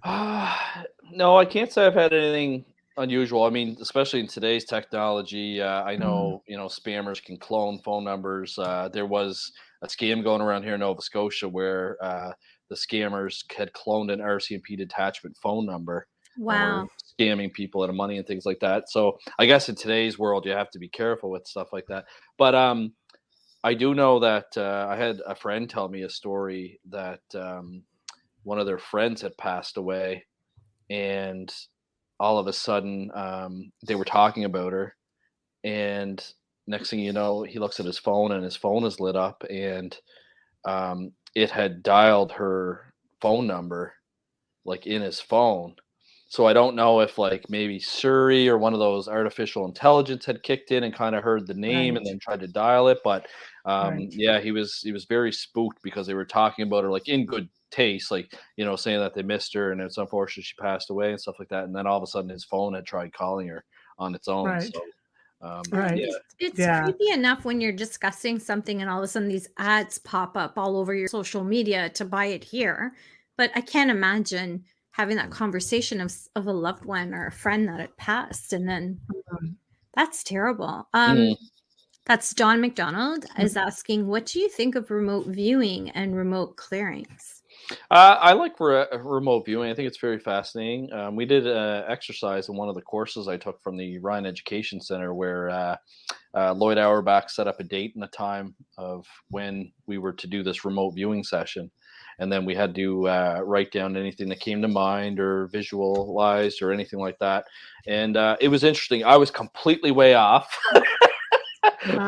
I can't say I've had anything unusual. I mean, especially in today's technology, I know, spammers can clone phone numbers. There was a scam going around here in Nova Scotia where the scammers had cloned an RCMP detachment phone number and were
Wow.
scamming people out of money and things like that. So I guess in today's world, you have to be careful with stuff like that. But I do know that I had a friend tell me a story that one of their friends had passed away, and all of a sudden they were talking about her, and next thing you know, he looks at his phone and his phone is lit up, and it had dialed her phone number like in his phone. So I don't know if like maybe Siri or one of those artificial intelligence had kicked in and kind of heard the name and
Right.
then tried to dial it. But
Right.
yeah, he was very spooked because they were talking about her like in good taste, like saying that they missed her and it's unfortunate she passed away and stuff like that. And then all of a sudden his phone had tried calling her on its own.
Right.
So
Right.
yeah.
It's
Yeah.
creepy enough when you're discussing something and all of a sudden these ads pop up all over your social media to buy it here. But I can't imagine having that conversation of a loved one or a friend that had passed. And then
Mhm.
that's terrible.
Mm.
That's Don McDonald is asking, what do you think of remote viewing and remote clearings?
I like remote viewing. I think it's very fascinating. We did an exercise in one of the courses I took from the Ryan Education Center where Lloyd Auerbach set up a date and a time of when we were to do this remote viewing session. And then we had to write down anything that came to mind or visualized or anything like that. And it was interesting. I was completely way off.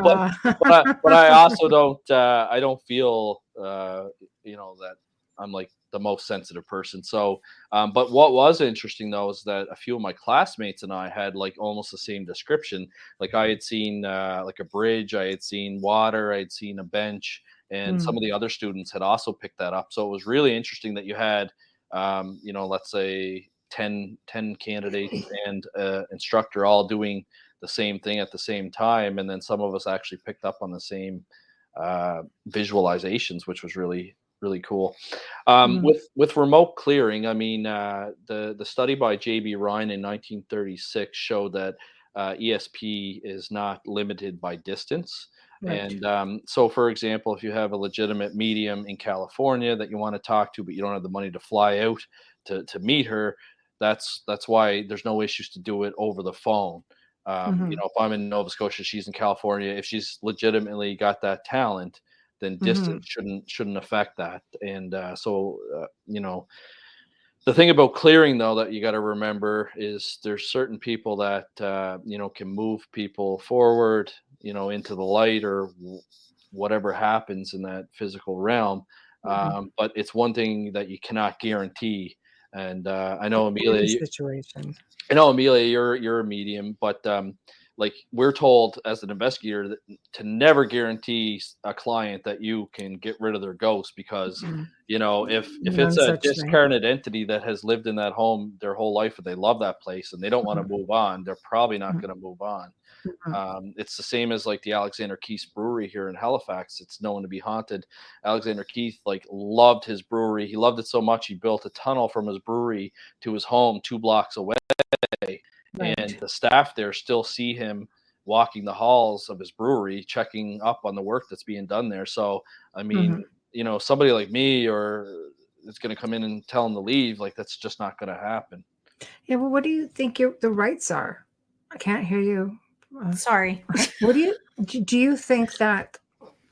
but
Uh,
but I also don't feel that I'm like the most sensitive person. So but what was interesting though is that a few of my classmates and I had like almost the same description. Like I had seen like a bridge, I had seen water, I had seen a bench, and some
mm,
of the other students had also picked that up. So it was really interesting that you had let's say 10 candidates and instructor all doing the same thing at the same time, and then some of us actually picked up on the same visualizations, which was really cool.
mm,
With remote clearing, I mean, the study by J.B. Ryan in 1936 showed that ESP is not limited by distance.
right.
And so, for example, if you have a legitimate medium in California that you want to talk to, but you don't have the money to fly out to meet her, that's why there's no issues to do it over the phone.
Mhm,
If I'm in Nova Scotia, she's in California. If she's legitimately got that talent, then distance
mhm,
shouldn't affect that. And the thing about clearing though that you got to remember is there's certain people that can move people forward, into the light or whatever happens in that physical realm.
mhm.
But it's one thing that you cannot guarantee. And
Any situation.
you're a medium, but like we're told as an investigator to never guarantee a client that you can get rid of their ghost because
Mm,
if
none
it's a
such thing.
discarnate entity that has lived in that home their whole life and they love that place and they don't want to
Mhm,
move on, they're probably not
mhm,
going to move on.
mhm,
It's the same as like the Alexander Keith's brewery here in Halifax. It's known to be haunted. Alexander Keith like loved his brewery. He loved it so much he built a tunnel from his brewery to his home 2 blocks away, and
right.
the staff there still see him walking the halls of his brewery, checking up on the work that's being done there. So, I
Mhm.
mean, somebody like me or is going to come in and tell him to leave. Like that's just not going to happen.
Yeah, well, what do you think the rights are? I can't hear you. Uh,
Sorry.
what do you think that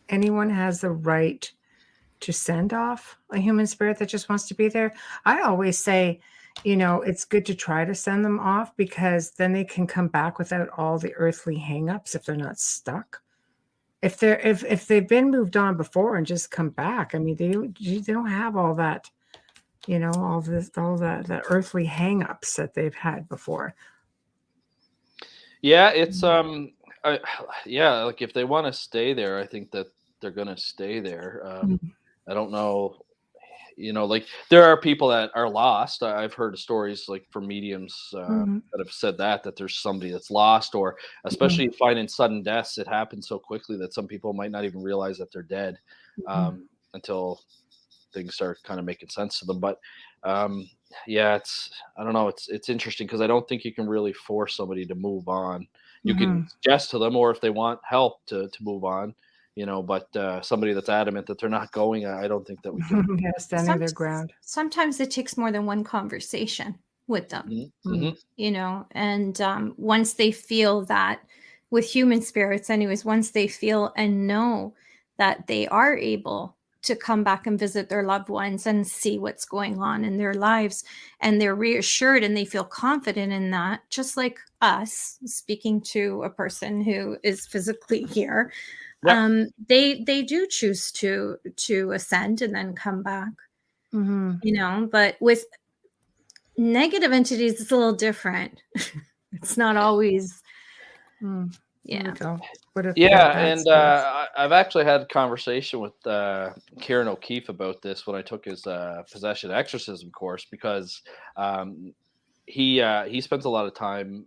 anyone has the right to send off a human spirit that just wants to be there? I always say, it's good to try to send them off because then they can come back without all the earthly hangups if they're not stuck. If they've been moved on before and just come back, I mean, they don't have all that, all that earthly hangups that they've had before.
Yeah, it's I, yeah, like if they want to stay there, I think that they're going to stay there.
Mhm,
I don't know, like there are people that are lost. I've heard stories like from mediums
mhm,
that have said that there's somebody that's lost, or
mhm,
especially finding sudden deaths. It happens so quickly that some people might not even realize that they're dead
mhm,
until things start kind of making sense to them. But yeah, I don't know. It's interesting because I don't think you can really force somebody to move on. You can suggest to them, or if they want help to move on, but somebody that's adamant that they're not going, I don't think that we can.
Yeah, standing their ground.
Sometimes it takes more than one conversation with them,
Mm-hmm.
and once they feel that, with human spirits anyways, once they feel and know that they are able to come back and visit their loved ones and see what's going on in their lives, and they're reassured and they feel confident in that, just like us speaking to a person who is physically here,
Yep.
they do choose to ascend and then come back. But with negative entities, it's a little different. It's not always.
I've actually had a conversation with Kieran O'Keefe about this when I took his possession exorcism course, because he spends a lot of time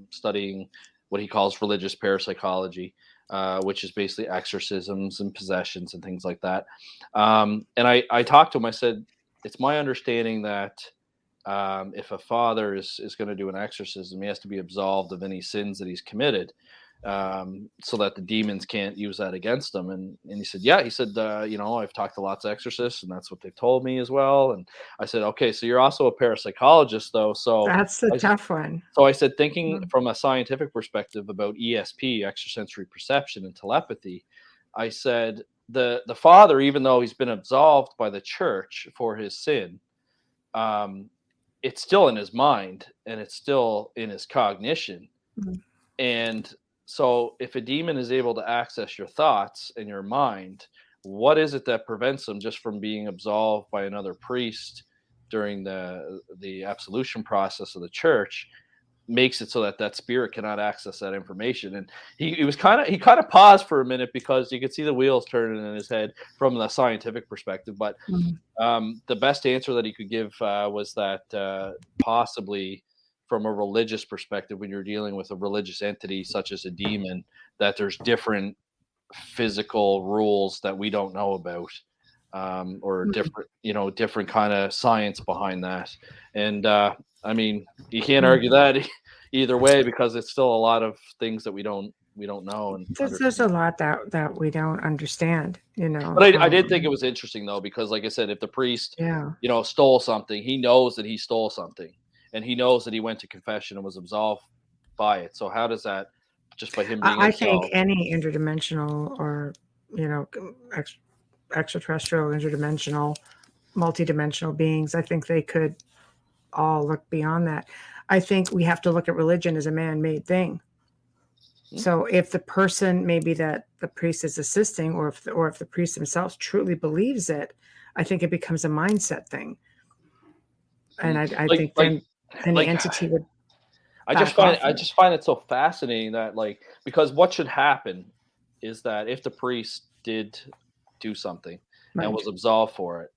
studying what he calls religious parapsychology, which is basically exorcisms and possessions and things like that. And I talked to him. I said, it's my understanding that if a father is going to do an exorcism, he has to be absolved of any sins that he's committed, so that the demons can't use that against him. And he said, yeah, he said, I've talked to lots of exorcists and that's what they told me as well. And I said, okay, so you're also a parapsychologist though. So
that's the tough one.
So I said, thinking from a scientific perspective about ESP, extrasensory perception, and telepathy, I said, the father, even though he's been absolved by the church for his sin, it's still in his mind and it's still in his cognition. And so if a demon is able to access your thoughts and your mind, what is it that prevents them just from being absolved by another priest during the absolution process of the church? Makes it so that spirit cannot access that information. And he kind of paused for a minute, because you could see the wheels turning in his head from the scientific perspective. But the best answer that he could give was that possibly from a religious perspective, when you're dealing with a religious entity such as a demon, that there's different physical rules that we don't know about, or different kind of science behind that. And I mean, you can't argue that either way, because it's still a lot of things that we don't know. And
there's a lot that we don't understand,
But I did think it was interesting though, because like I said, if the priest, stole something, he knows that he stole something, and he knows that he went to confession and was absolved by it. So how does that, just by him being
I think any interdimensional or extraterrestrial, interdimensional, multidimensional beings, I think they could all look beyond that. I think we have to look at religion as a man-made thing. So if the person, maybe that the priest is assisting, or if the priest himself truly believes it, I think it becomes a mindset thing. And I think then any entity would.
I just find it so fascinating that, because what should happen is that if the priest did do something and was absolved for it,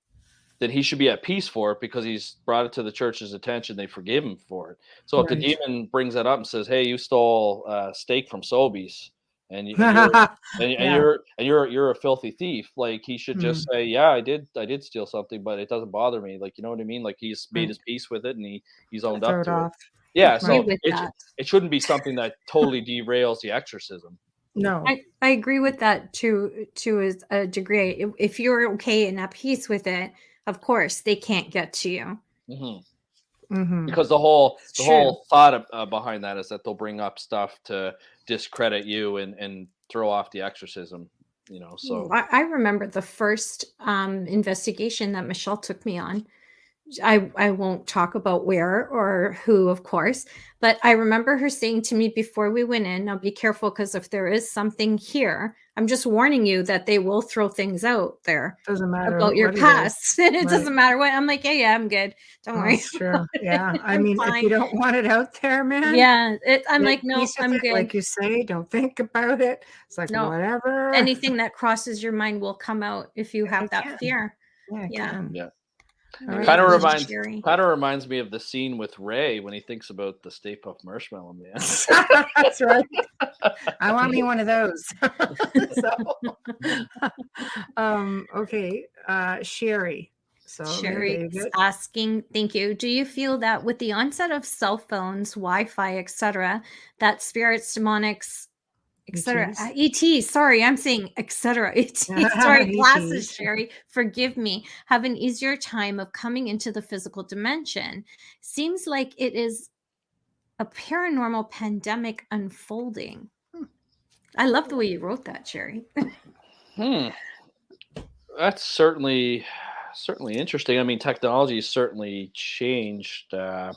then he should be at peace for it, because he's brought it to the church's attention. They forgive him for it. So if the demon brings that up and says, "Hey, you stole steak from Sobeys, and you're a filthy thief," he should just say, "Yeah, I did steal something, but it doesn't bother me." You know what I mean? He's made his peace with it, and he's owned up to it. Yeah, so it shouldn't be something that totally derails the exorcism.
No, I agree with that to a degree. If you're okay and at peace with it, of course they can't get to you.
Because the whole thought behind that is that they'll bring up stuff to discredit you and throw off the exorcism. So
I remember the first investigation that Michelle took me on. I won't talk about where or who, of course, but I remember her saying to me before we went in, "Now be careful, because if there is something here, I'm just warning you that they will throw things out there about your past." And it doesn't matter what. I'm like, yeah, I'm good. Don't worry.
That's true. Yeah. I mean, if you don't want it out there, man.
Yeah. I'm like, no, I'm good.
Like you say, don't think about it. It's like, whatever.
Anything that crosses your mind will come out if you have that fear.
Yeah.
It kind of reminds me of the scene with Ray when he thinks about the Stay Puft Marshmallow Man.
That's right. I want me one of those. Okay, Sherry. So
Sherry's asking, thank you. Do you feel that with the onset of cell phones, Wi-Fi, etc., that spirits, demonics, etc., ETs, sorry, I'm saying etc., ETs, sorry, glasses, Sherry, forgive me, have an easier time of coming into the physical dimension? Seems like it is a paranormal pandemic unfolding. I love the way you wrote that, Sherry.
That's certainly interesting. I mean, technology has certainly changed, the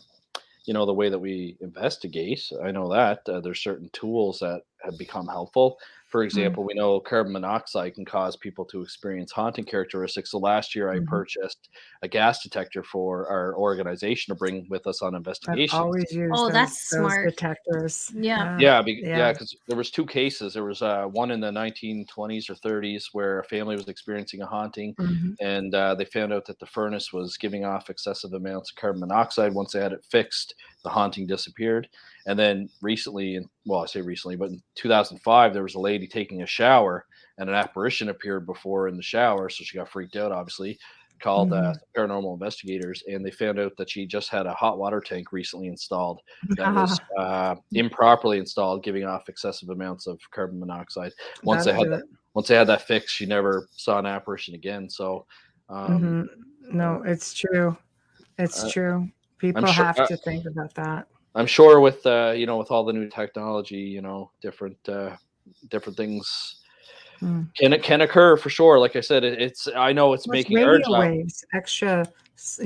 way that we investigate. I know that there's certain tools that have become helpful. For example, we know carbon monoxide can cause people to experience haunting characteristics. So last year, I purchased a gas detector for our organization to bring with us on investigations.
I've always used
that's smart
detectors.
Yeah, because there was 2 cases. There was one in the 1920s or 30s where a family was experiencing a haunting, and they found out that the furnace was giving off excessive amounts of carbon monoxide. Once they had it fixed, the haunting disappeared. And then recently, I say recently, but in 2005, there was a lady taking a shower, and an apparition appeared before in the shower, so she got freaked out, obviously. Called paranormal investigators, and they found out that she just had a hot water tank recently installed that was improperly installed, giving off excessive amounts of carbon monoxide. Once they had that fixed, she never saw an apparition again. So,
no, it's true. It's true. People have to think about that.
I'm sure with with all the new technology, different things can occur for sure. Like I said, I know it's making
radio waves, extra,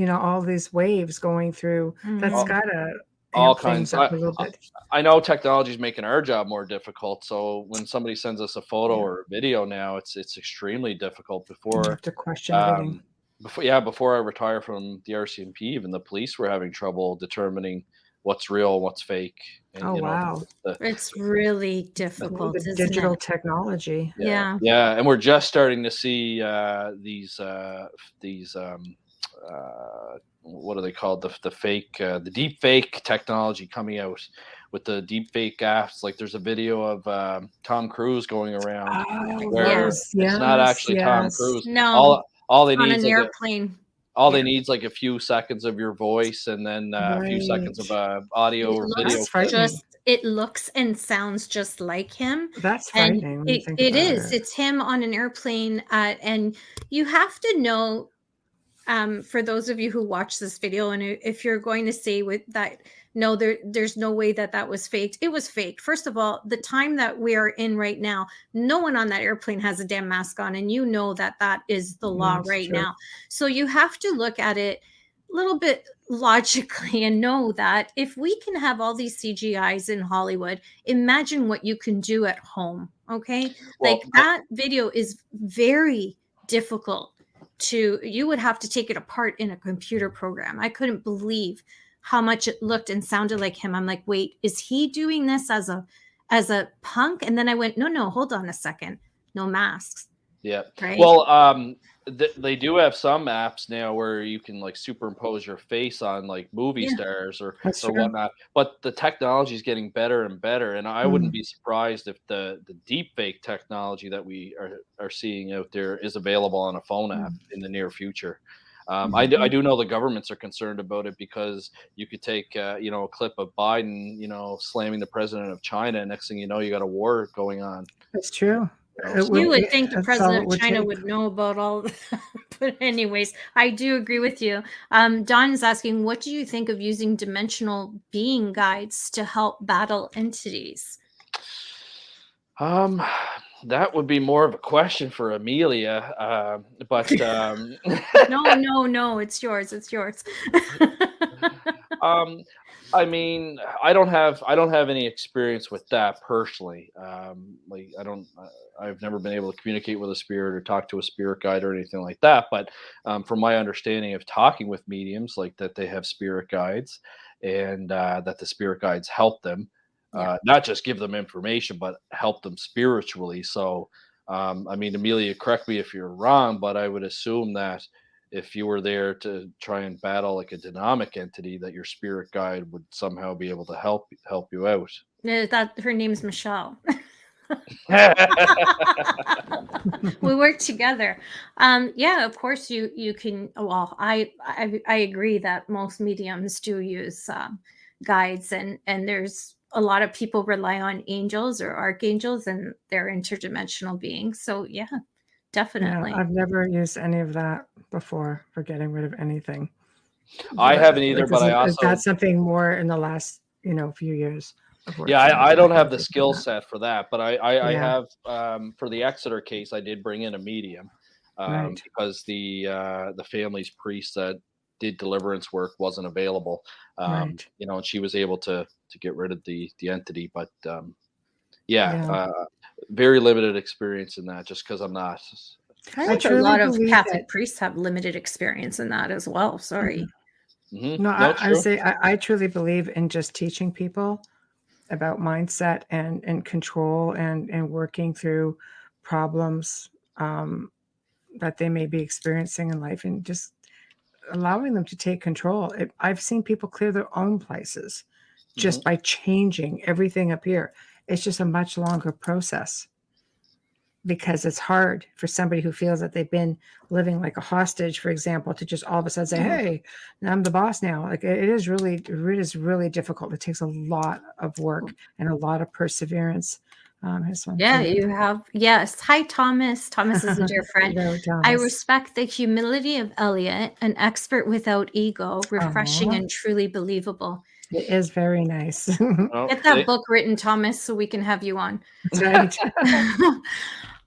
all these waves going through. That's gotta
all kinds.
Up a little bit.
I know technology is making our job more difficult. So when somebody sends us a photo or a video now, it's extremely difficult. Before
you have to question everything.
Before I retire from the RCMP, even the police were having trouble determining what's real, what's fake. And,
wow.
It's really difficult.
The digital technology.
Yeah.
And we're just starting to see these what are they called? The fake, the deep fake technology coming out with the deep fake apps. Like there's a video of Tom Cruise going around where it's not actually Tom Cruise.
No,
all they need
is an airplane.
They need is like a few seconds of your voice, and then a few seconds of audio or video.
It looks and sounds just like him.
That's frightening.
It is. It's him on an airplane, and you have to know. For those of you who watch this video, and if you're going to say with that, no, there's no way that was faked. It was faked. First of all, the time that we are in right now, no one on that airplane has a damn mask on, and that is the law now. So you have to look at it a little bit logically and know that if we can have all these CGIs in Hollywood, imagine what you can do at home. Okay, that video is very difficult. You would have to take it apart in a computer program. I couldn't believe how much it looked and sounded like him. I'm like, wait, is he doing this as a punk? And then I went, no, hold on a second. No masks.
Yeah.
Right?
Well, they do have some apps now where you can like superimpose your face on like movie stars or whatnot. But the technology is getting better and better, and I wouldn't be surprised if the deep fake technology that we are seeing out there is available on a phone app in the near future. I do know the governments are concerned about it because you could take a clip of Biden slamming the president of China, and next thing you know, you got a war going on.
That's true.
You would think the president of China would know about all that. But anyways, I do agree with you. Don is asking, what do you think of using dimensional being guides to help battle entities?
That would be more of a question for Amelia. But
no, it's yours. It's yours.
I mean, I don't have any experience with that personally. I've never been able to communicate with a spirit or talk to a spirit guide or anything like that. But from my understanding of talking with mediums, like that they have spirit guides and that the spirit guides help them, not just give them information, but help them spiritually. So, I mean, Amelia, correct me if you're wrong, but I would assume that if you were there to try and battle like a dynamic entity, that your spirit guide would somehow be able to help you out.
That her name's Michelle. We work together. Yeah, of course you can. Well, I agree that most mediums do use guides, and there's a lot of people rely on angels or archangels, and they're interdimensional beings. So yeah, definitely.
Yeah, I've never used any of that before for getting rid of anything.
I haven't either, but I also
that's something more in the last few years.
Yeah, I don't have the skill set for that, but I
Yeah.
have for the Exeter case, I did bring in a medium
Right.
because the family's priest that did deliverance work wasn't available.
Right.
You know, and she was able to get rid of the entity, but yeah,
Yeah.
very limited experience in that, just because I'm not.
I
I
think a
truly
lot of
believe
Catholic
that.
priests have limited experience in that as well. Sorry.
Mm-hmm.
No,
No,
I
true.
say I truly believe in just teaching people about mindset and control and working through problems that they may be experiencing in life, and just allowing them to take control. I've seen people clear their own places just by changing everything up here. It's just a much longer process because it's hard for somebody who feels that they've been living like a hostage, for example, to just all of a sudden say, "Hey, I'm the boss now." Like it is really difficult. It takes a lot of work and a lot of perseverance.
Yeah, you have. Yes. Hi, Thomas. Thomas is a dear friend.
Hello,
I
Thomas.
respect the humility of Elliott, an expert without ego, refreshing
Aw.
and truly believable.
It is very nice.
Oh,
Get that book written, Thomas, so we can have you on.
That's right.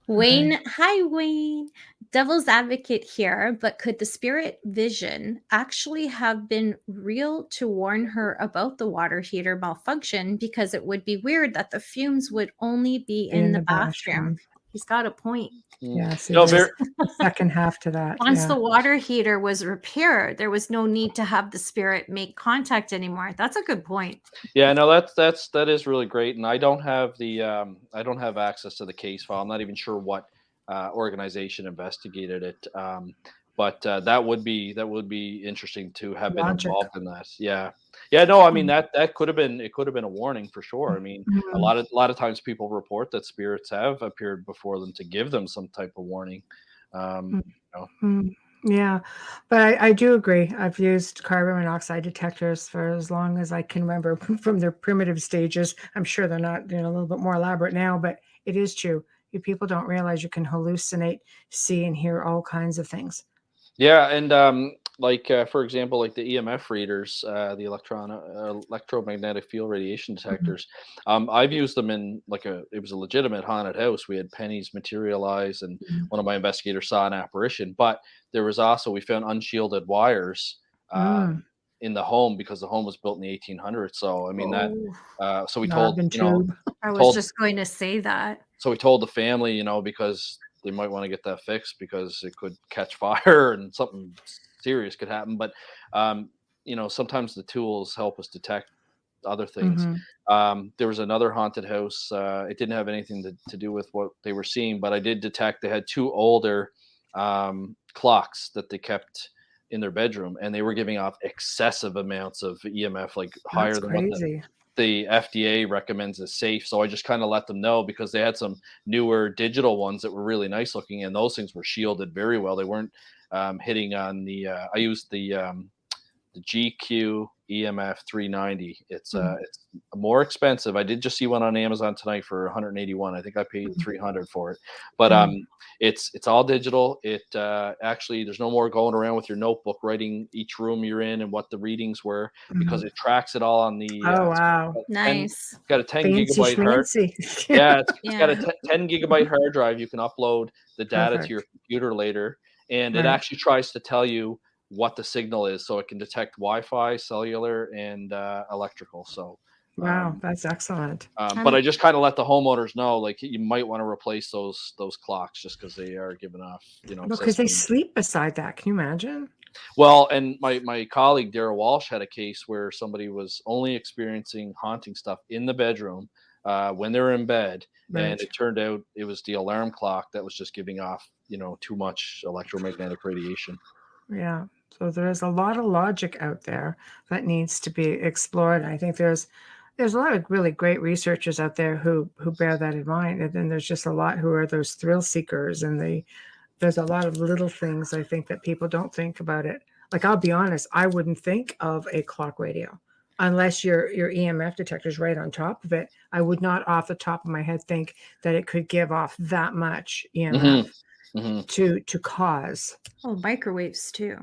Wayne, hi, Wayne. Devil's advocate here, but could the spirit vision actually have been real to warn her about the water heater malfunction? Because it would be weird that the fumes would only be in the bathroom. He's got a point.
Yeah, see,
no,
there's a second half to that.
Once
Yeah.
the water heater was repaired, there was no need to have the spirit make contact anymore. That's a good point.
Yeah, no, that is really great, and I don't have I don't have access to the case file. I'm not even sure what organization investigated it, but that would be interesting to have been
Logic.
involved in that. Yeah, yeah, no, I mean
Mm.
that could have been a warning for sure. I mean, a
Mhm.
lot of times people report that spirits have appeared before them to give them some type of warning. Um,
Mm.
you know.
Mm. Yeah, but I do agree. I've used carbon monoxide detectors for as long as I can remember from their primitive stages. I'm sure they're not, a little bit more elaborate now, but it is true. You people don't realize you can hallucinate, see, and hear all kinds of things.
Yeah, and like for example, like the EMF readers, the electromagnetic field radiation
Mhm.
detectors. I've used them in it was a legitimate haunted house. We had pennies materialize, and
Mhm.
one of my investigators saw an apparition. But there was also we found unshielded wires
Mm.
in the home because the home was built in the 1800s. So I mean that.
Oh,
So we
Knob
told
and tube.
I was
told
just going to say that.
so we told the family, because they might want to get that fixed because it could catch fire and something serious could happen. But sometimes the tools help us detect other things.
Mhm.
There was another haunted house. It didn't have anything to do with what they were seeing, but I did detect they had two older clocks that they kept in their bedroom, and they were giving off excessive amounts of EMF, like higher
That's
than what
crazy.
the FDA recommends is safe. So I just kind of let them know because they had some newer digital ones that were really nice looking, and those things were shielded very well. They weren't hitting on the. I used the GQ EMF 390. It's more expensive. I did just see one on Amazon tonight for 181. I think I paid 300 for it. But it's all digital. It actually there's no more going around with your notebook writing each room you're in and what the readings were because it tracks it all on the
Oh, wow.
Nice.
got a 10
Fancy
gigabyte hard.
schmancy.
Yeah, it's got a
Yeah.
10 gigabyte hard drive. You can upload the data to your
Perfect.
computer later, and it
Right.
actually tries to tell you what the signal is, so it can detect Wi-Fi, cellular, and electrical. So,
Wow, that's excellent.
but I just kind of let the homeowners know, like you might want to replace those clocks just because they are giving off,
Because they
excessive.
sleep beside that. Can you imagine?
Well, and my colleague Dara Walsh had a case where somebody was only experiencing haunting stuff in the bedroom when they were in bed,
Right.
and it turned out it was the alarm clock that was just giving off, too much electromagnetic radiation.
Yeah. So there's a lot of logic out there that needs to be explored. I think there's there's a lot of really great researchers out there who bear that in mind, and then there's just a lot who are those thrill seekers, and there's a lot of little things I think that people don't think about it. Like, I'll be honest, I wouldn't think of a clock radio unless your EMF detector is right on top of it. I would not, off the top of my head, think that it could give off that much EMF to cause.
Oh, microwaves too.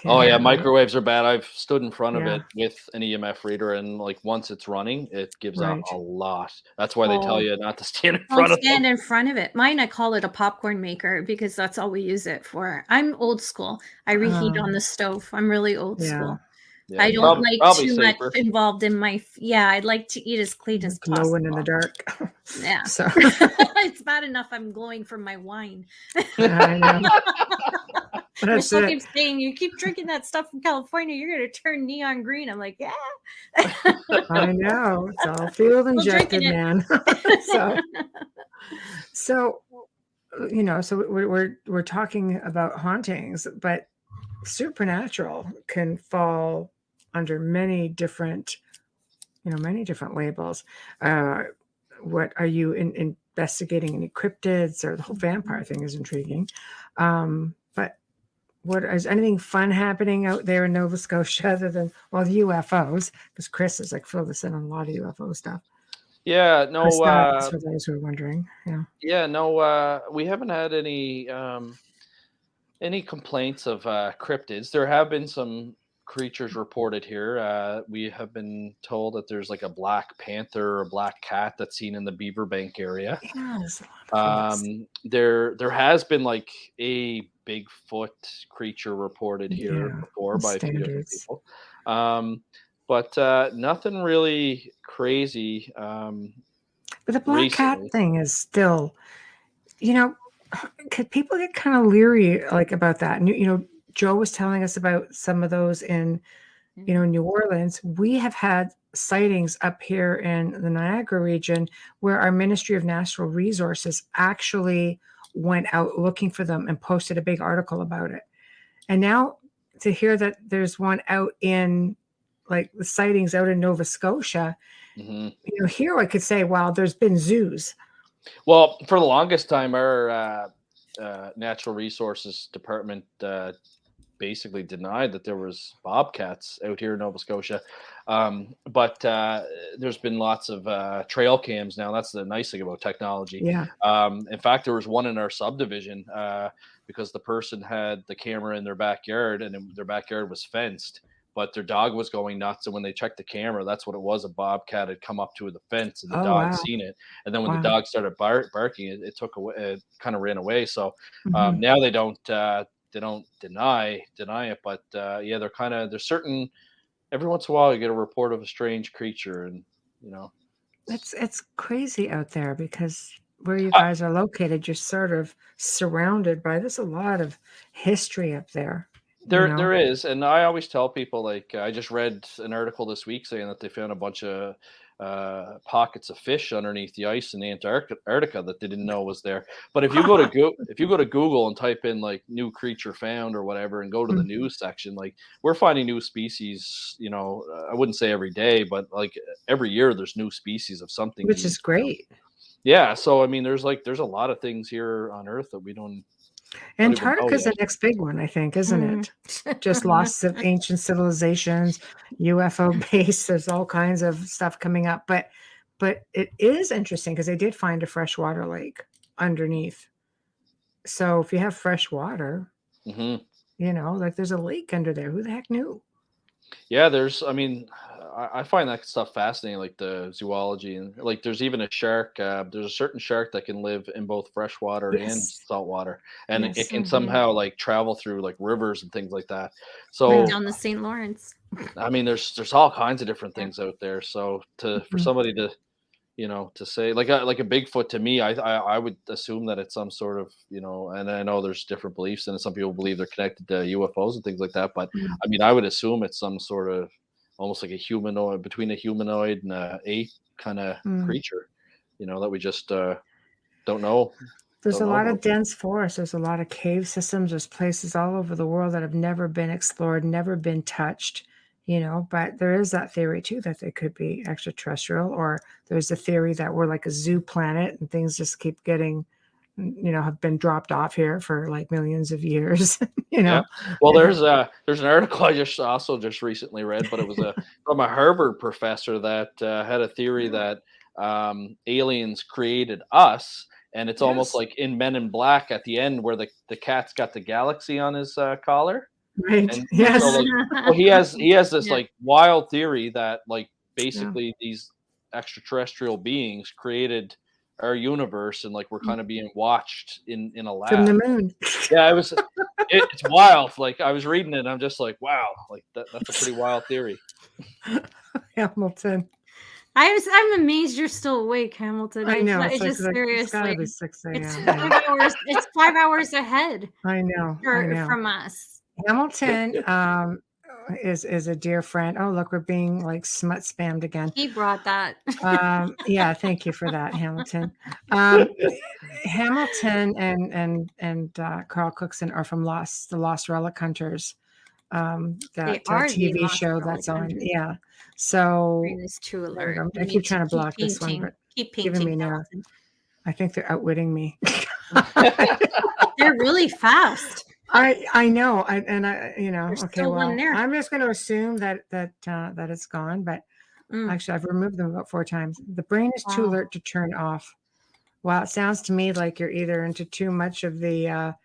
Oh yeah,
right?
microwaves are bad. I've stood in front of it with an EMF reader, and like once it's running, it gives out a lot. That's why they tell you not to stand in front of it.
Don't stand in front of it. Mine, I call it a popcorn maker because that's all we use it for. I'm old school. I reheat on the stove. I'm really old school. Yeah, I don't like too much involved in my. I'd like to eat as clean as possible.
Glowing in the dark.
Yeah. So it's bad enough I'm glowing from my wine.
I know.
Your son keeps saying, you keep drinking that stuff from California, you're going to turn neon green. I'm like, yeah.
I know. It's all field injected, man. So you know, so we're talking about hauntings, but supernatural can fall under many different labels. What are you investigating? Any cryptids? Or the whole vampire thing is intriguing. But what is anything fun happening out there in Nova Scotia other than the UFOs? Because Chris is like filled us in on a lot of UFO stuff.
Yeah, no.
For those who are wondering,
yeah, no. We haven't had any complaints of cryptids. There have been some creatures reported here. We have been told that there's like a black panther or a black cat that's seen in the Beaverbank area.
Yes.
There has been like a Bigfoot creature reported here before by a few different people. But nothing really crazy.
But the black cat thing is still, people get kind of leery about that. And, Joe was telling us about some of those in, New Orleans. We have had sightings up here in the Niagara region where our Ministry of Natural Resources actually went out looking for them and posted a big article about it. And now to hear that there's one out in the sightings out in Nova Scotia, here I could say, wow, there's been zoos.
Well, for the longest time, our Natural Resources Department basically denied that there was bobcats out here in Nova Scotia. But there's been lots of trail cams now. That's the nice thing about technology.
Yeah.
In fact, there was one in our subdivision because the person had the camera in their backyard, and their backyard was fenced, but their dog was going nuts. And when they checked the camera, that's what it was. A bobcat had come up to the fence, and the dog seen it. And then when the dog started barking, it took away. It kind of ran away. So now they don't deny it, but they're there's certain. Every once in a while, you get a report of a strange creature, and
it's crazy out there because where you guys are located, you're sort of surrounded by. There's a lot of history up there.
There is, and I always tell people, I just read an article this week saying that they found a bunch of pockets of fish underneath the ice in Antarctica that they didn't know was there. But if you go to Google and type in new creature found or whatever, and go to the news section, we're finding new species. I wouldn't say every day, but every year there's new species of something,
which is great.
Yeah, so I mean, there's a lot of things here on Earth that we don't.
Antarctica is the next big one, I think, isn't it? Just lost of ancient civilizations, UFO base. There's all kinds of stuff coming up, but it is interesting because they did find a freshwater lake underneath. So if you have fresh water, there's a lake under there. Who the heck knew?
Yeah, I find that stuff fascinating, like the zoology, and there's even a shark. There's a certain shark that can live in both freshwater and saltwater, and it can somehow travel through rivers and things like that. So
right down the St. Lawrence.
I mean, there's all kinds of different things out there. So for somebody to to say like a Bigfoot, to me, I would assume that it's some sort of, and I know there's different beliefs, and some people believe they're connected to UFOs and things like that. But I mean, I would assume it's some sort of almost like a humanoid, between a humanoid and a ape kind of creature, that we just don't know.
There's a lot of dense forest. There's a lot of cave systems. There's places all over the world that have never been explored, never been touched. but there is that theory too that they could be extraterrestrial, or there's a theory that we're like a zoo planet and things just keep getting, have been dropped off here for like millions of years.
Yeah. Well, there's an article I just recently read, but it was from a Harvard professor that had a theory that aliens created us, and it's almost like in Men in Black at the end where the cat's got the galaxy on his collar.
Right.
And
Yes.
so, well, he has this like wild theory that like basically these extraterrestrial beings created our universe, and like we're kind of being watched in a lab
from the moon.
Yeah, it's wild. Like I was reading it, and I'm just like, wow, like that's a pretty wild theory.
Hamilton.
I'm amazed you're still awake, Hamilton.
I know.
It's just seriously.
It's gotta be 6 a.m.
It's 5 hours. It's 5 hours ahead.
I know.
From us.
Hamilton is a dear friend. Oh, look, we're being like smut spammed again.
He brought that.
Yeah, thank you for that, Hamilton. Hamilton and Carl Cookson are from the Lost Relic Hunters. That TV show that's on. Hunters. Yeah. So
true alert.
I keep trying to block this one, but
keep giving me now.
I think they're outwitting me.
They're really fast.
I know. Okay, well, I'm just going to assume that it's gone, but actually I've removed them about 4 times. The brain is too alert to turn off. Wow, it sounds to me like you're either into too much of the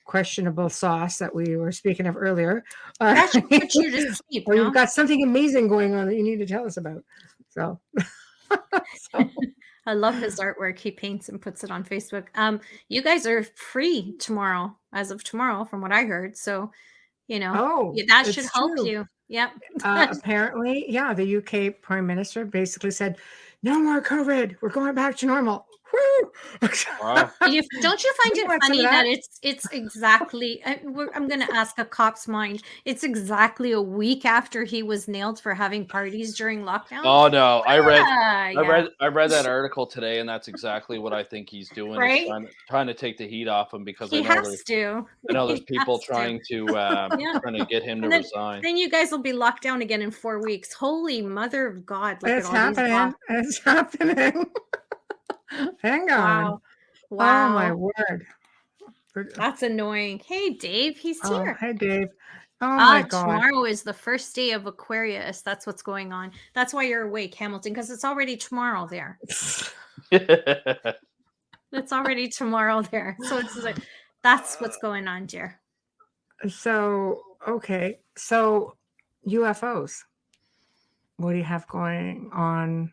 questionable sauce that we were speaking of earlier.
That should put you to sleep.
Or you've got something amazing going on that you need to tell us about. So.
I love his artwork. He paints and puts it on Facebook. You guys are free tomorrow, as of tomorrow, from what I heard. So, that should help you. Yep.
Apparently, the UK Prime Minister basically said, no more COVID. We're going back to normal. Woo!
Wow.
Don't you find it funny that it's exactly, I'm going to ask a cop's mind. It's exactly a week after he was nailed for having parties during lockdown.
Oh no, I read that article today, and that's exactly what I think he's doing.
Right?
Trying to take the heat off him because
I
know there's people trying to get him to resign.
Then you guys will be locked down again in 4 weeks. Holy mother of God.
It's happening. It's happening. Hang on.
Wow.
Oh my word.
That's annoying. Hey Dave, he's here.
Hey Dave. Oh my God.
Tomorrow is the first day of Aquarius. That's what's going on. That's why you're awake, Hamilton, because it's already tomorrow there. It's already tomorrow there. So it's like that's what's going on, dear.
So okay. So UFOs. What do you have going on?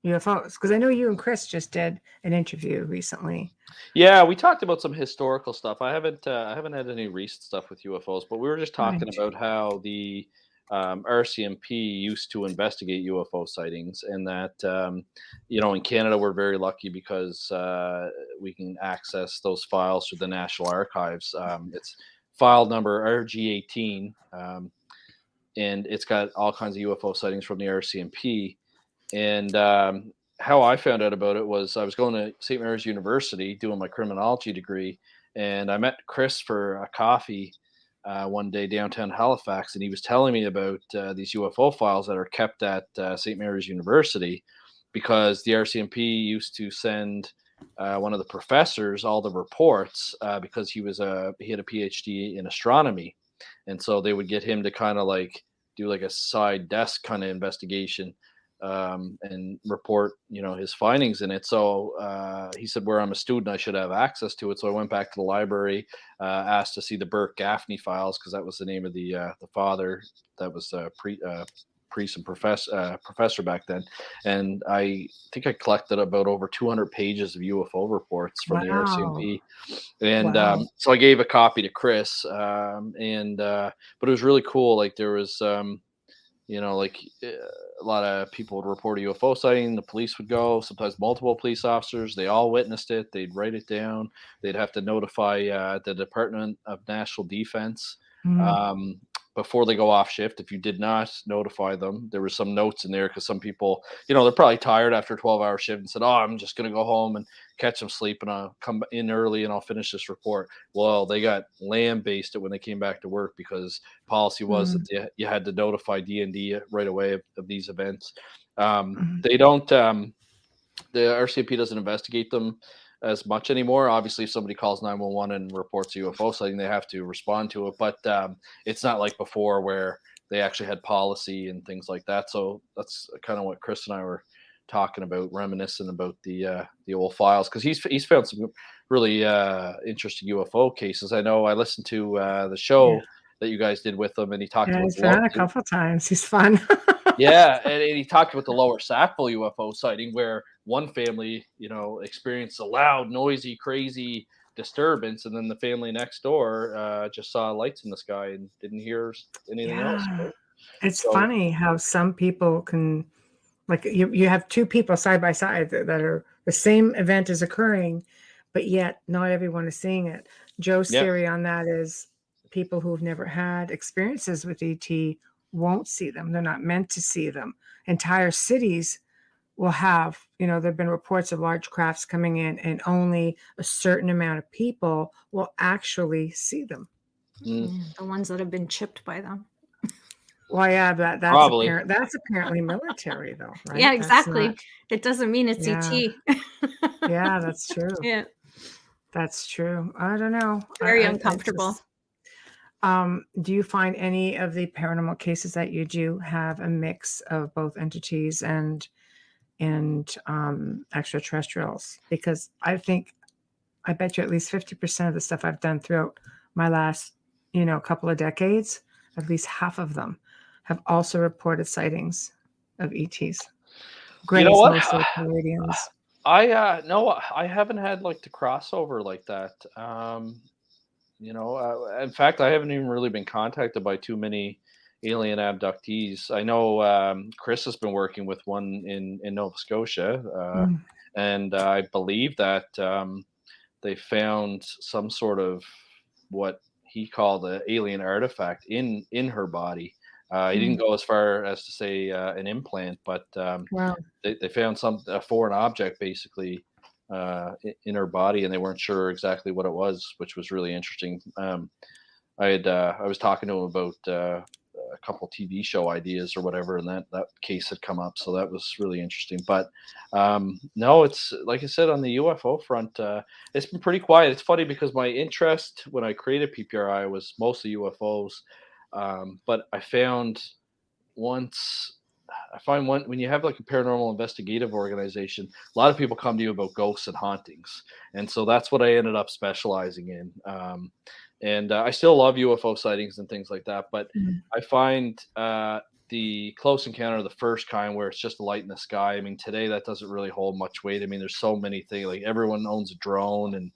UFOs, because I know you and Chris just did an interview recently.
Yeah, we talked about some historical stuff. I haven't had any recent stuff with UFOs, but we were just talking about how the RCMP used to investigate UFO sightings, and that in Canada we're very lucky because we can access those files through the National Archives. It's file number RG18, and it's got all kinds of UFO sightings from the RCMP. And how I found out about it was I was going to St. Mary's University doing my criminology degree, and I met Chris for a coffee one day downtown Halifax, and he was telling me about these UFO files that are kept at St. Mary's University because the RCMP used to send one of the professors all the reports because he had a PhD in astronomy, and so they would get him to kind of like do like a side desk kind of investigation. And report, his findings in it. So he said, where I'm a student, I should have access to it. So I went back to the library, asked to see the Burke Gaffney files because that was the name of the father that was priest and professor back then. And I think I collected about over 200 pages of UFO reports from the RCMP. And so I gave a copy to Chris. But it was really cool. Like there was a lot of people would report a UFO sighting. The police would go, sometimes multiple police officers. They all witnessed it. They'd write it down. They'd have to notify the Department of National Defense. before they go off shift, if you did not notify them, there were some notes in there because some people, they're probably tired after a 12-hour shift and said, oh, I'm just going to go home and catch some sleep and I'll come in early and I'll finish this report. Well, they got lambasted when they came back to work because policy was that you had to notify D&D right away of these events. They don't, the RCMP doesn't investigate them as much anymore. Obviously, if somebody calls 911 and reports a UFO sighting, they have to respond to it. But it's not like before where they actually had policy and things like that. So that's kind of what Chris and I were talking about, reminiscent about the old files, because he's found some really interesting UFO cases. I know I listened to the show that you guys did with him, and he talked about
he's been on a couple of times. He's fun.
and he talked about the Lower Sackville UFO sighting, where one family, experienced a loud, noisy, crazy disturbance, and then the family next door just saw lights in the sky and didn't hear anything else. Right?
It's funny how some people can, like, you have two people side by side that are the same event is occurring, but yet not everyone is seeing it. Joe's theory on that is people who've never had experiences with ET won't see them. They're not meant to see them. Entire cities will have, there have been reports of large crafts coming in and only a certain amount of people will actually see them.
The ones that have been chipped by them.
Well, yeah, that's apparently military though, right?
Yeah, exactly. It doesn't mean it's ET.
Yeah, that's true.
Yeah.
That's true. I don't know.
Very uncomfortable.
Do you find any of the paranormal cases that you do have a mix of both entities and extraterrestrials? Because I bet you at least 50% of the stuff I've done throughout my last, couple of decades, at least half of them have also reported sightings of ETs. Greys, mostly Canadians.
I haven't had like the crossover like that. In fact, I haven't even really been contacted by too many alien abductees. I know Chris has been working with one in Nova Scotia, and I believe that they found some sort of what he called an alien artifact in her body. He didn't go as far as to say an implant, but they found a foreign object basically in her body, and they weren't sure exactly what it was, which was really interesting. I was talking to him about a couple TV show ideas or whatever, and that case had come up, so that was really interesting. But no, it's like I said, on the UFO front, it's been pretty quiet. It's funny because my interest when I created PPRI was mostly UFOs, but I find when you have like a paranormal investigative organization, a lot of people come to you about ghosts and hauntings, and so that's what I ended up specializing in. And I still love UFO sightings and things like that, but I find the close encounter of the first kind, where it's just a light in the sky. I mean, today that doesn't really hold much weight. I mean, there's so many things, like everyone owns a drone, and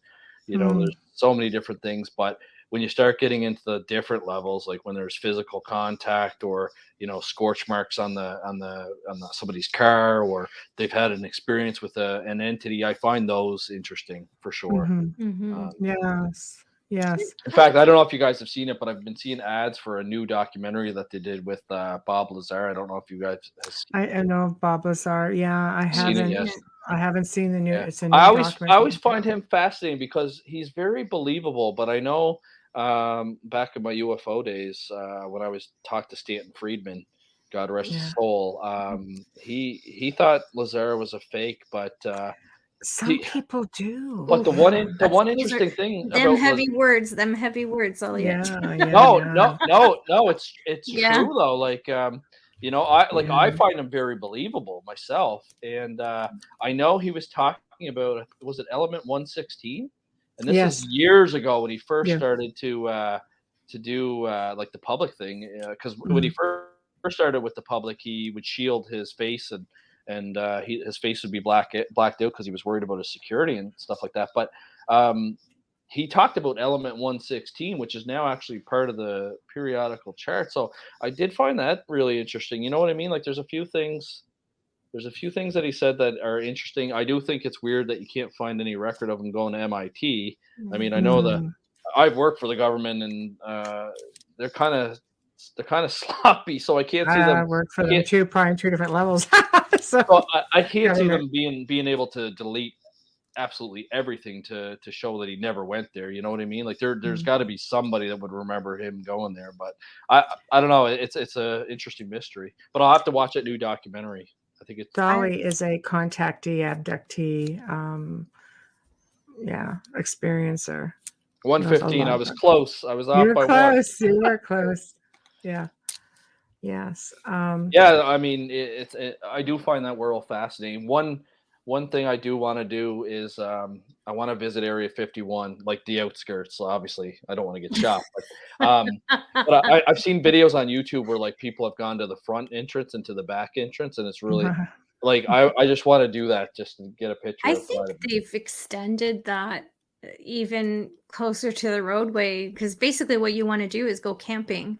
there's so many different things. But when you start getting into the different levels, like when there's physical contact, or scorch marks on somebody's car, or they've had an experience with an entity, I find those interesting for sure.
Yes.
In fact, I don't know if you guys have seen it, but I've been seeing ads for a new documentary that they did with Bob Lazar. I don't know if you guys have seen it.
I know Bob Lazar. Yeah, I haven't.
Yes.
I haven't seen the new. Yeah. It's a new
I
documentary.
always find him fascinating because he's very believable. But I know back in my UFO days, when I was talking to Stanton Friedman, God rest his soul, he thought Lazar was a fake, but
some people do.
But the one interesting thing
them about heavy words, Elliott.
No, it's true though. Like I find him very believable myself, and I know he was talking about, was it Element 116? And this is years ago when he first started to do like the public thing, because when he first started with the public, he would shield his face, and his face would be blacked out because he was worried about his security and stuff like that. But he talked about Element 116, which is now actually part of the periodical chart. So I did find that really interesting. You know what I mean? Like there's a few things that he said that are interesting. I do think it's weird that you can't find any record of him going to MIT. I mean, I know that I've worked for the government, and they're kind of they're kind of sloppy, so I can't see them.
I work for them too, probably in 2 different levels. So
I can't see them being able to delete absolutely everything to show that he never went there. You know what I mean? Like there's got to be somebody that would remember him going there, but I don't know. It's a interesting mystery, but I'll have to watch that new documentary. I think it's
Dolly is a contactee, abductee, experiencer.
115. I was close. I was off by
close. You were close. Yeah. Yes.
Yeah. I mean, I do find that world fascinating. One thing I do want to do is I want to visit Area 51, like the outskirts. So obviously, I don't want to get shot, but I've seen videos on YouTube where like people have gone to the front entrance and to the back entrance, and it's really like I just want to do that just to get a picture.
I think they've extended that even closer to the roadway, because basically what you want to do is go camping.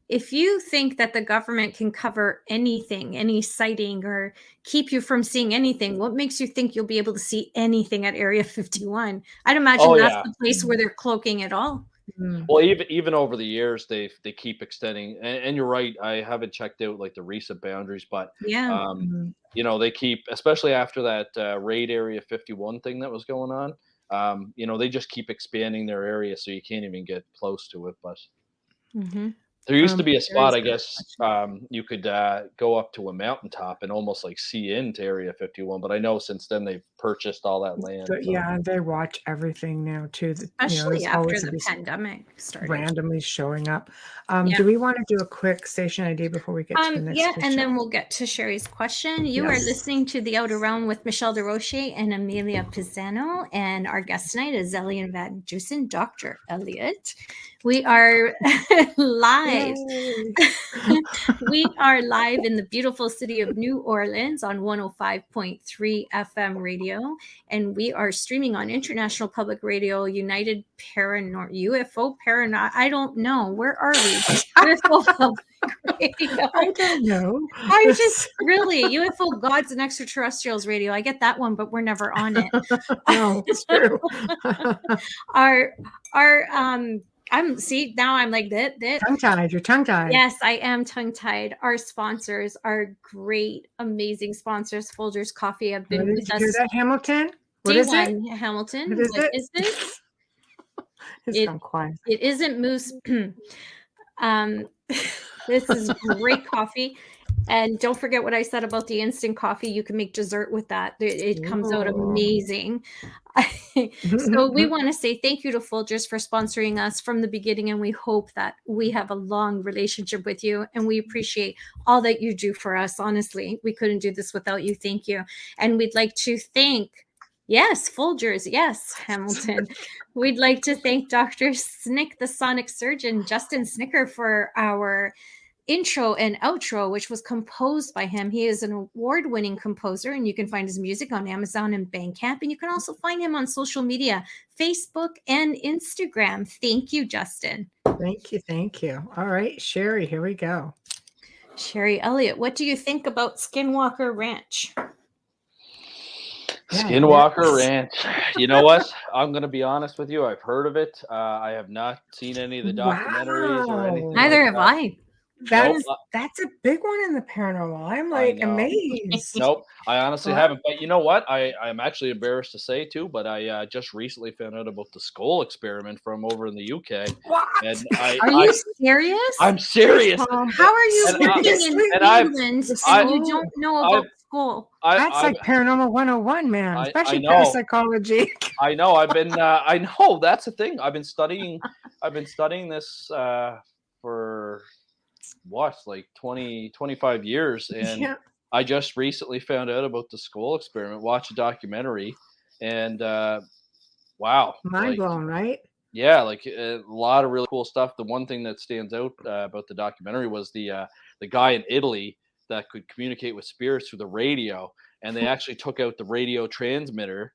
If you think that the government can cover anything, any sighting, or keep you from seeing anything, what makes you think you'll be able to see anything at Area 51? I'd imagine that's the place where they're cloaking it all.
Well, even over the years, they keep extending, and you're right. I haven't checked out like the recent boundaries, but you know, they keep, especially after that raid Area 51 thing that was going on. You know, they just keep expanding their area, so you can't even get close to it. But there used to be a spot, I guess, you could go up to a mountaintop and almost like see into Area 51. But I know since then they've purchased all that land.
But yeah, they watch everything now too.
Especially after the pandemic started.
Randomly showing up. Do we want to do a quick station ID before we get to the next question?
And then we'll get to Sherry's question. You are listening to The Outer Realm with Michelle DeRoche and Amelia Pisano. And our guest tonight is Elliott Van Dusen, Dr. Elliott. We are live. We are live in the beautiful city of New Orleans on 105.3 FM radio. And we are streaming on International Public Radio, United UFO Paranormal. I don't know. Where are we? UFO Public Radio.
I don't know.
I just really UFO Gods and Extraterrestrials Radio. I get that one, but we're never on it.
No, it's true.
I'm like that.
Tongue-tied. You're tongue-tied.
Yes, I am tongue-tied. Our sponsors are great, amazing sponsors. Folgers Coffee have been with us.
Hear that, Hamilton? What is it?
Hamilton.
What
is this?
It's gone quiet.
It isn't Moose. This is great coffee. And don't forget what I said about the instant coffee. You can make dessert with that. It comes out amazing. So we want to say thank you to Folgers for sponsoring us from the beginning. And we hope that we have a long relationship with you. And we appreciate all that you do for us. Honestly, we couldn't do this without you. Thank you. And we'd like to thank, Folgers. Yes, Hamilton. We'd like to thank Dr. Snick, the sonic surgeon, Justin Snicker, for our intro and outro, which was composed by him. He is an award-winning composer, and you can find his music on Amazon and Bandcamp, and you can also find him on social media, Facebook and Instagram. Thank you, Justin.
Thank you. All right, Sherry, here we go.
Sherry Elliott, what do you think about Skinwalker Ranch?
Skinwalker Ranch. You know what? I'm going to be honest with you. I've heard of it. I have not seen any of the documentaries or anything.
Neither have I.
That's a big one in the paranormal. I'm like amazed.
Nope, I honestly haven't. But you know what? I'm actually embarrassed to say too, but I just recently found out about the skull experiment from over in the UK.
What?
And
are you serious?
I'm serious.
How are you living in England and you don't know about skull?
That's like paranormal 101, man. Especially parapsychology.
I know. I know. That's the thing. I've been studying this for like 20-25 years, and I just recently found out about the skull experiment, watched a documentary, and wow,
mind blown, right?
Yeah, like a lot of really cool stuff. The one thing that stands out about the documentary was the guy in Italy that could communicate with spirits through the radio, and they actually took out the radio transmitter,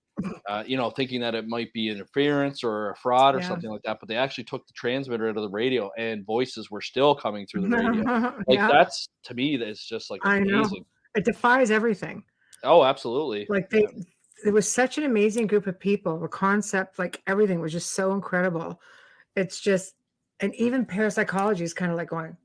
thinking that it might be interference or a fraud or something like that. But they actually took the transmitter out of the radio, and voices were still coming through the radio. Like that's, to me, that's just like amazing. I know.
It defies everything.
Oh, absolutely.
Like it was such an amazing group of people. The concept, like everything was just so incredible. It's just, And even parapsychology is kind of like going,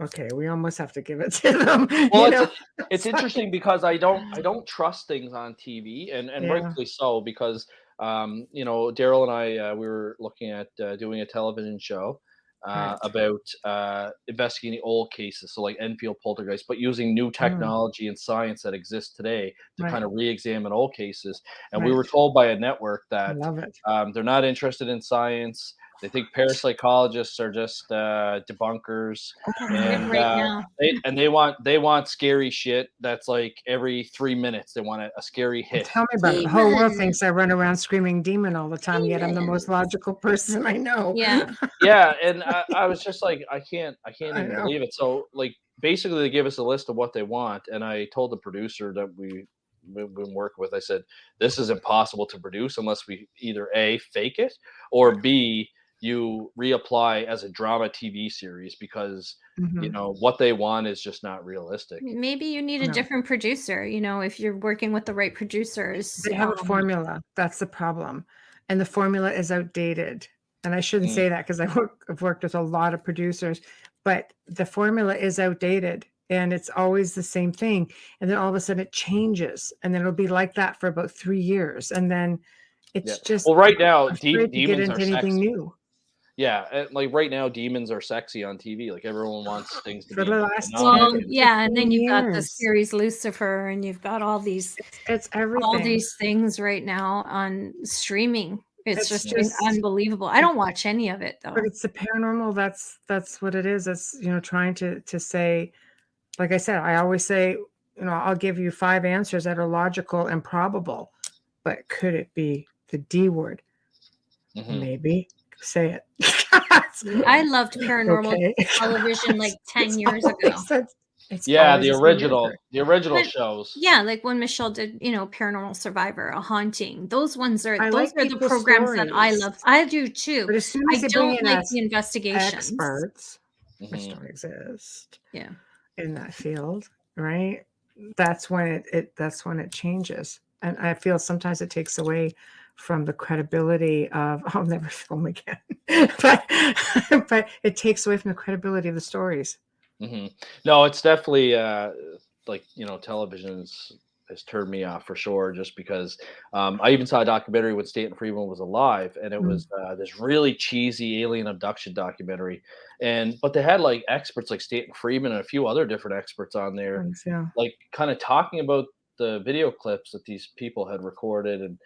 okay, we almost have to give it to them.
Well, it's interesting because I don't trust things on TV, and
Yeah,
rightfully so, because Daryl and I, we were looking at doing a television show
right.
about investigating old cases, so like Enfield poltergeist, but using new
Mm,
technology and science that exists today to
right,
kind of re-examine old cases. And we
right.
were told by a network
I
that
love it.
they're not interested in science. They think parapsychologists are just debunkers,
That's it
and
right now.
they want scary shit that's like every 3 minutes they want a scary hit.
Tell me about it. The whole world
Demon.
thinks I run around screaming demon all the time, yet I'm the most
Demons.
logical person I know.
Yeah.
Yeah, and I was just like, I can't
I
even
know.
believe it. So like basically they give us a list of what they want, and I told the producer that we've been working with, I said, this is impossible to produce unless we either A, fake it, or B, you reapply as a drama TV series, because
Hmm.
what they want is just not realistic.
Maybe you need a
No,
different producer, if you're working with the right producers.
they have a formula. That's the problem. And the formula is outdated. And I shouldn't
Mm,
say that because I've worked with a lot of producers, but the formula is outdated and it's always the same thing. And then all of a sudden it changes. And then it'll be like that for about 3 years. And then
yeah.
it's just,
Well, right now,
afraid to get
demons are
into anything
sexy.
new.
Yeah, like right now, demons are sexy on TV. Like everyone wants things to
For
be
the last
Well,
demonic,
10,
and
yeah, and then
15
you've got the
years.
series Lucifer, and you've got
It's
all
everything.
these things right now on streaming. It's
It's
just been
just,
unbelievable. I don't watch any of it
but
though.
it's the paranormal. That's what it is. It's, trying to say, like I said, I always say, I'll give you 5 answers that are logical and probable, but could it be the D word?
hmm
Maybe. Say it.
I loved paranormal
Okay.
television like 10
It's
years ago.
always it's
yeah,
always
the
the same answer.
original
But
shows.
yeah, like when Michelle did, Paranormal Survivor, A Haunting. Those ones are
I
those
like
are the
people's
programs that I
stories,
love. I do too.
but as soon as
I
they bring
don't
in
like
us
the investigations.
experts, which
hmm
don't exist
Yeah.
in that field, right? That's when it changes. And I feel sometimes it takes away from the credibility of I'll never film again. but but it takes away from the credibility of the stories.
hmm No, it's definitely like television has turned me off for sure. Just because I even saw a documentary when Stanton Friedman was alive, and it
Mm,
was this really cheesy alien abduction documentary, but they had like experts like Stanton Friedman and a few other different experts on there,
thanks, yeah.
like kind of talking about the video clips that these people had recorded and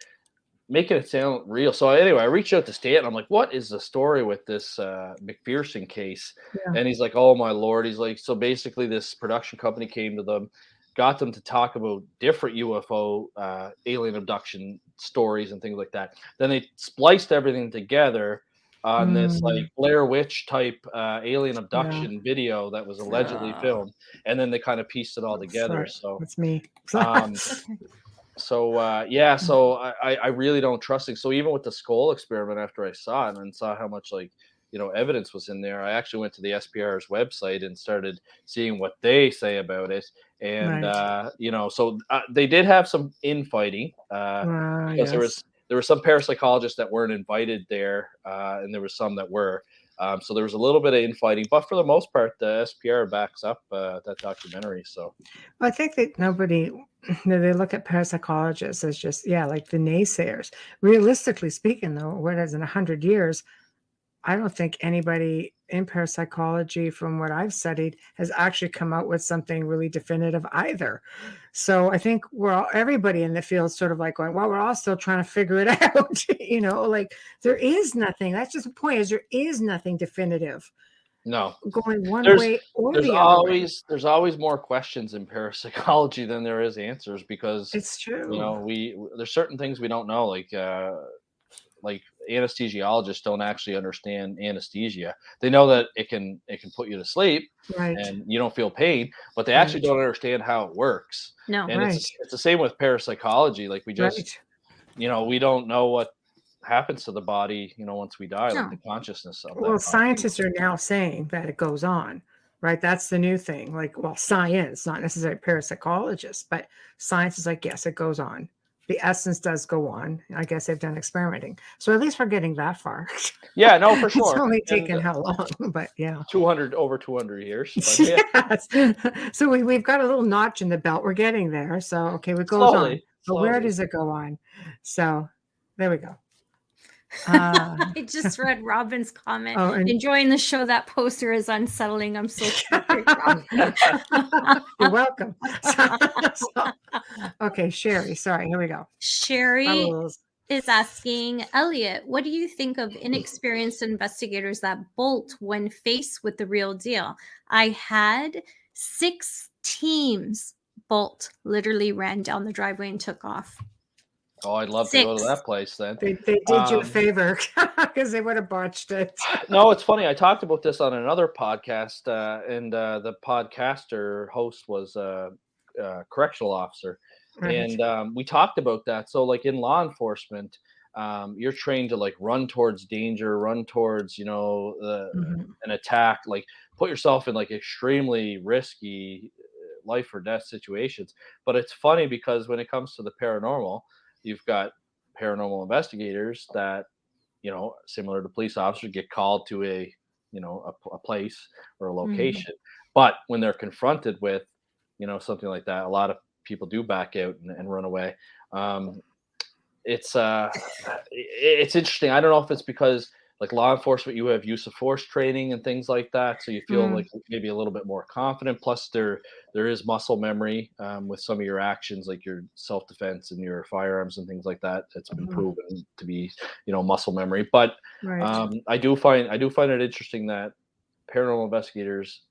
making it sound real. So anyway, I reached out to Stanton. I'm like, "What is the story with this McPherson case?"
Yeah.
And he's like, "Oh my lord!" He's like, "So basically, this production company came to them, got them to talk about different UFO alien abduction stories and things like that. Then they spliced everything together on this like
Mm,
Blair Witch type alien
yeah.
abduction video that was allegedly
Uh,
filmed, and then they kind of pieced it all together."
Sorry.
So.
That's me.
Um,
okay.
yeah, so I really don't trust it. So even with the skull experiment, after I saw it and saw how much like evidence was in there, I actually went to the SPR's website and started seeing what they say about it. And
Right.
so they did have some infighting because there
Yes.
was there were some parapsychologists that weren't invited there, and there was some that were. So there was a little bit of infighting, but for the most part, the SPR backs up that documentary. So.
Well, I think that they look at parapsychologists as just, yeah, like the naysayers. Realistically speaking, though, whereas in 100 years, I don't think anybody in parapsychology, from what I've studied, has actually come out with something really definitive either. So I think everybody in the field sort of like going, well, we're all still trying to figure it out. Like there is nothing. That's just the point, is there is nothing definitive
No,
going one
there's
way or
there's
the other way.
always more questions in parapsychology than there is answers, because
It's true.
there's certain things we don't know, like anesthesiologists don't actually understand anesthesia. They know that it can put you to sleep
Right.
and you don't feel pain, but they actually
Right.
don't understand how it works.
No.
And
Right.
it's the same with parapsychology. Like
Right.
we don't know what happens to the body, once we die, like
No.
the consciousness of
Well,
that body.
scientists are now saying that it goes on, right? That's the new thing. Like, well, science, not necessarily parapsychologists, but science is like, yes, it goes on the essence does go on. I guess they've done experimenting. So at least we're getting that far.
Yeah, no, for sure.
It's only taken how long, but yeah.
Over 200 years. But yeah.
Yes. So we've got a little notch in the belt. We're getting there. So, okay, it goes on. But where does it go on? So there we go.
I just read Robin's comment. Enjoying the show. That poster is unsettling. I'm so sorry.
You're welcome. Okay, Sherry. Sorry. Here we go.
Sherry is asking, Elliott, what do you think of inexperienced investigators that bolt when faced with the real deal? I had 6 teams bolt, literally ran down the driveway and took off.
Oh, I'd love to go to that place then.
They did you a favor because they would have botched it.
No, it's funny. I talked about this on another podcast, and the podcaster host was a correctional officer. Right. And we talked about that. So like in law enforcement, you're trained to like run towards danger, run towards, an attack, like put yourself in like extremely risky life or death situations. But it's funny because when it comes to the paranormal, you've got paranormal investigators that, similar to police officers, get called to a place or a location. But when they're confronted with, something like that, a lot of people do back out and run away. It's interesting. I don't know if it's because like law enforcement, you have use of force training and things like that, so you feel like maybe a little bit more confident. Plus, there is muscle memory with some of your actions, like your self-defense and your firearms and things like that. It's been proven to be, muscle memory. But I do find it interesting that paranormal investigators,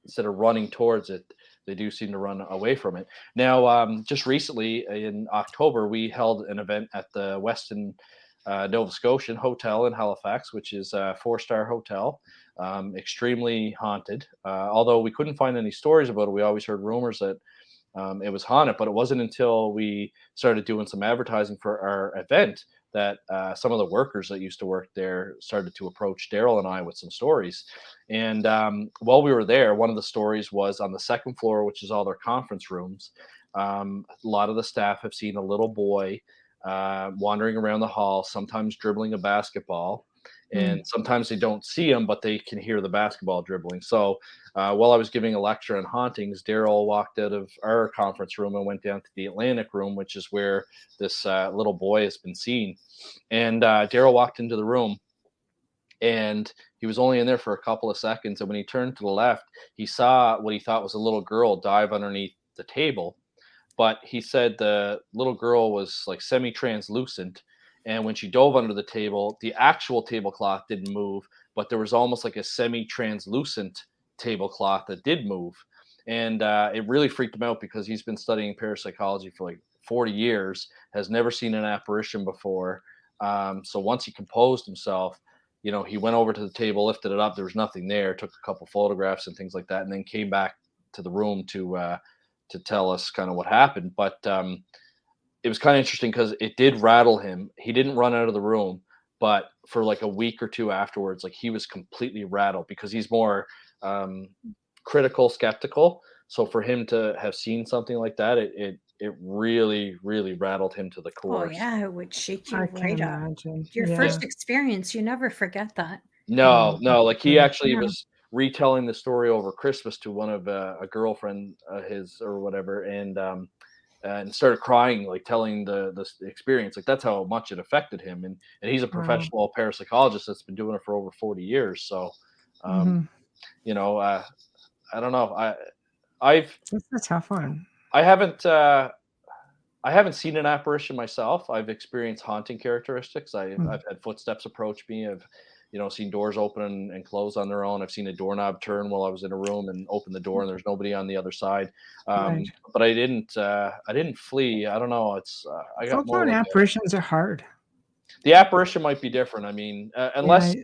instead of running towards it, they do seem to run away from it. Now, just recently in October, we held an event at the Westin Nova Scotian Hotel in Halifax, which is a 4-star hotel, extremely haunted. Although we couldn't find any stories about it, we always heard rumors that it was haunted. But it wasn't until we started doing some advertising for our event that some of the workers that used to work there started to approach Daryl and I with some stories. And while we were there, one of the stories was on the 2nd floor, which is all their conference rooms. A lot of the staff have seen a little boy wandering around the hall, sometimes dribbling a basketball, and sometimes they don't see him, but they can hear the basketball dribbling. So while I was giving a lecture on hauntings, Daryl walked out of our conference room and went down to the Atlantic room, which is where this little boy has been seen. And Daryl walked into the room, and he was only in there for a couple of seconds. And when he turned to the left, he saw what he thought was a little girl dive underneath the table. But he said the little girl was like semi-translucent. And when she dove under the table, the actual tablecloth didn't move, but there was almost like a semi-translucent tablecloth that did move. And it really freaked him out because he's been studying parapsychology for like 40 years, has never seen an apparition before. So once he composed himself, he went over to the table, lifted it up. There was nothing there, took a couple photographs and things like that, and then came back to the room to tell us kind of what happened. But it was kind of interesting because it did rattle him. He didn't run out of the room, but for like a week or two afterwards, like he was completely rattled because he's more critical, skeptical. So for him to have seen something like that, it really, really rattled him to the core.
Oh yeah, it would shake you
right up.
Your first experience, you never forget that.
No, like he actually was retelling the story over Christmas to one of a girlfriend his or whatever, and started crying, like telling the experience. Like that's how much it affected him. And he's a professional parapsychologist that's been doing it for over 40 years. So, I don't know.
It's a tough one.
I haven't seen an apparition myself. I've experienced haunting characteristics. I've had footsteps approach me. I've seen doors open and close on their own. I've seen a doorknob turn while I was in a room and open the door and there's nobody on the other side. But I didn't flee. I don't know. I got more.
Apparitions are hard.
The apparition might be different. I mean, unless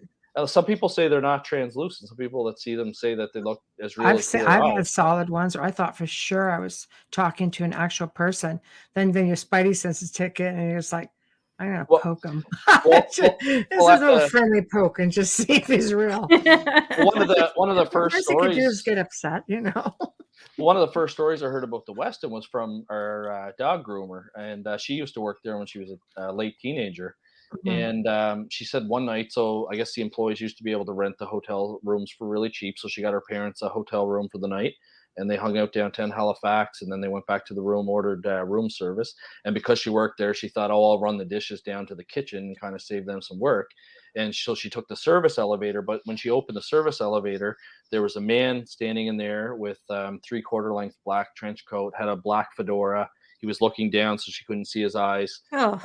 some people say they're not translucent. Some people that see them say that they look as real. I've
had solid ones where I thought for sure I was talking to an actual person. Then your spidey senses tick in and you're just like, I'm going to poke him. This is a little friendly poke and just see if he's real.
One of the first stories.
You just get upset,
one of the first stories I heard about the Westin was from our dog groomer, and she used to work there when she was a late teenager.
Mhm.
And she said one night, so I guess the employees used to be able to rent the hotel rooms for really cheap. So she got her parents a hotel room for the night, and they hung out downtown Halifax. And then they went back to the room, ordered room service. And because she worked there, she thought, oh, I'll run the dishes down to the kitchen and kind of save them some work. And so she took the service elevator. But when she opened the service elevator, there was a man standing in there with 3/4 length black trench coat, had a black fedora. He was looking down so she couldn't see his eyes.
Oh,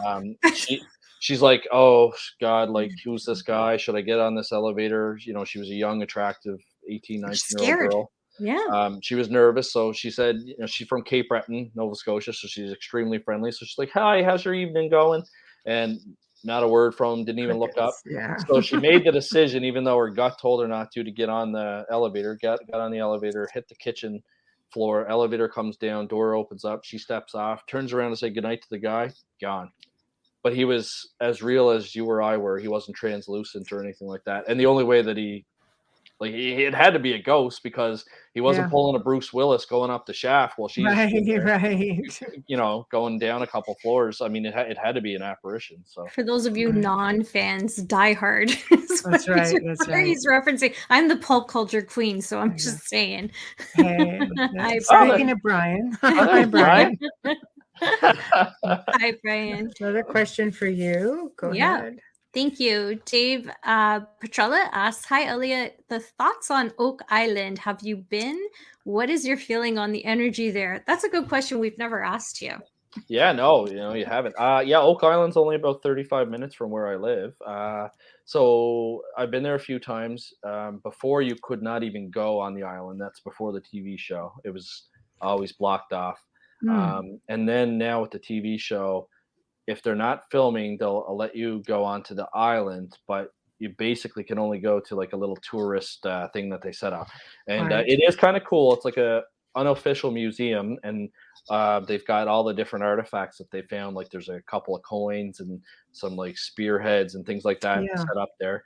She's like, oh God, like, who's this guy? Should I get on this elevator? You know, she was a young, attractive 18, 19-year-old
scared.
girl.
Yeah.
She was nervous. So she said, you know, she's from Cape Breton, Nova Scotia. So she's extremely friendly. So she's like, hi, how's your evening going? And not a word from him, didn't even look up.
Yeah.
So she made the decision, even though her gut told her not to get on the elevator, got on the elevator, hit the kitchen floor, elevator comes down, door opens up, she steps off, turns around to say goodnight to the guy, gone. But he was as real as you or I were. He wasn't translucent or anything like that. And the only way that it had to be a ghost, because he wasn't pulling a Bruce Willis going up the shaft while she's
right,
you know, going down a couple floors. I mean, it had to be an apparition. So
For those of you
Right.
non-fans, Die Hard.
That's right. That's right.
He's referencing. I'm the pulp culture queen, so I'm just saying.
Hey,
Hi,
speaking of Brian. Hi, Brian.
Hi, Brian.
Another question for you. Go ahead.
Thank you. Dave Petrella asks, hi, Elliott. The thoughts on Oak Island. Have you been? What is your feeling on the energy there? That's a good question. We've never asked you.
Yeah, no, you know, you haven't. Yeah, Oak Island's only about 35 minutes from where I live. So I've been there a few times. Before, you could not even go on the island. That's before the TV show. It was always blocked off. And then now with the TV show, if they're not filming, they'll let you go onto the island, but you basically can only go to like a little tourist thing that they set up. And
Right.
it is kind of cool. It's like a unofficial museum, and they've got all the different artifacts that they found. Like there's a couple of coins and some like spearheads and things like that set up there.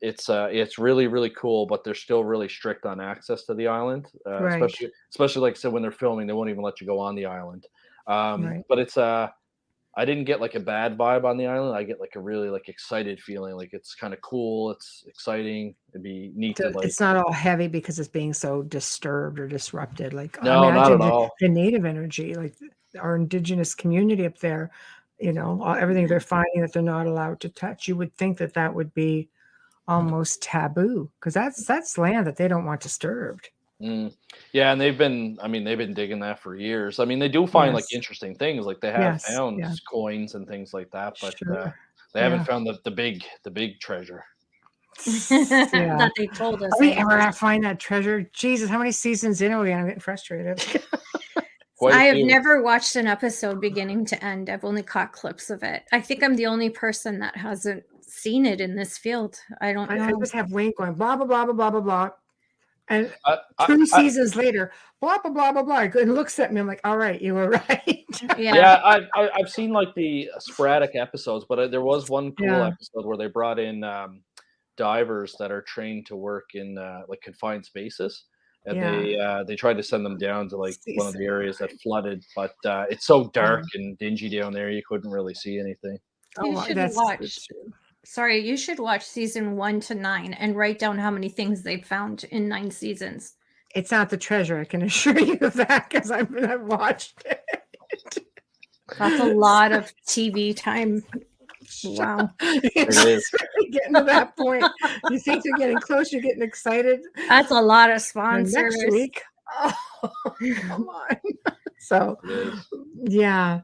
It's really, really cool, but they're still really strict on access to the island,
Right.
especially like I said, when they're filming, they won't even let you go on the island.
Right.
But it's I didn't get like a bad vibe on the island. I get like a really like excited feeling. Like it's kind of cool. It's exciting. It'd be neat to like.
It's not all heavy because it's being so disturbed or disrupted. Like
No, not
imagine
at all.
the native energy, like our indigenous community up there, you know, everything they're finding that they're not allowed to touch. You would think that that would be almost taboo, because that's land that they don't want disturbed.
Yeah, and they've been digging that for years. I mean, they do find like interesting things. Like they have found coins and things like that, but they haven't found the big treasure.
That they told us.
Are we ever gonna find that treasure? Jesus, how many seasons in are we? I'm getting frustrated.
I have never watched an episode beginning to end. I've only caught clips of it. I think I'm the only person that hasn't seen it in this field. I don't know.
I just have Wayne going blah blah blah blah blah blah blah. And 2 seasons later, blah blah blah blah blah. And looks at me. I'm like, all right, you were right.
Yeah, I've seen like the sporadic episodes, but there was one cool episode where they brought in divers that are trained to work in like confined spaces, and they tried to send them down to like one of the areas that flooded, but it's so dark and dingy down there, you couldn't really see anything.
You should watch. Sorry, you should watch season 1 to 9 and write down how many things they've found in 9 seasons.
It's not the treasure, I can assure you of that, because I've watched it.
That's a lot of TV time. Wow.
It's really getting to that point. You think you're getting close, you're getting excited.
That's a lot of sponsors.
Next week. Oh, come on. So, yeah.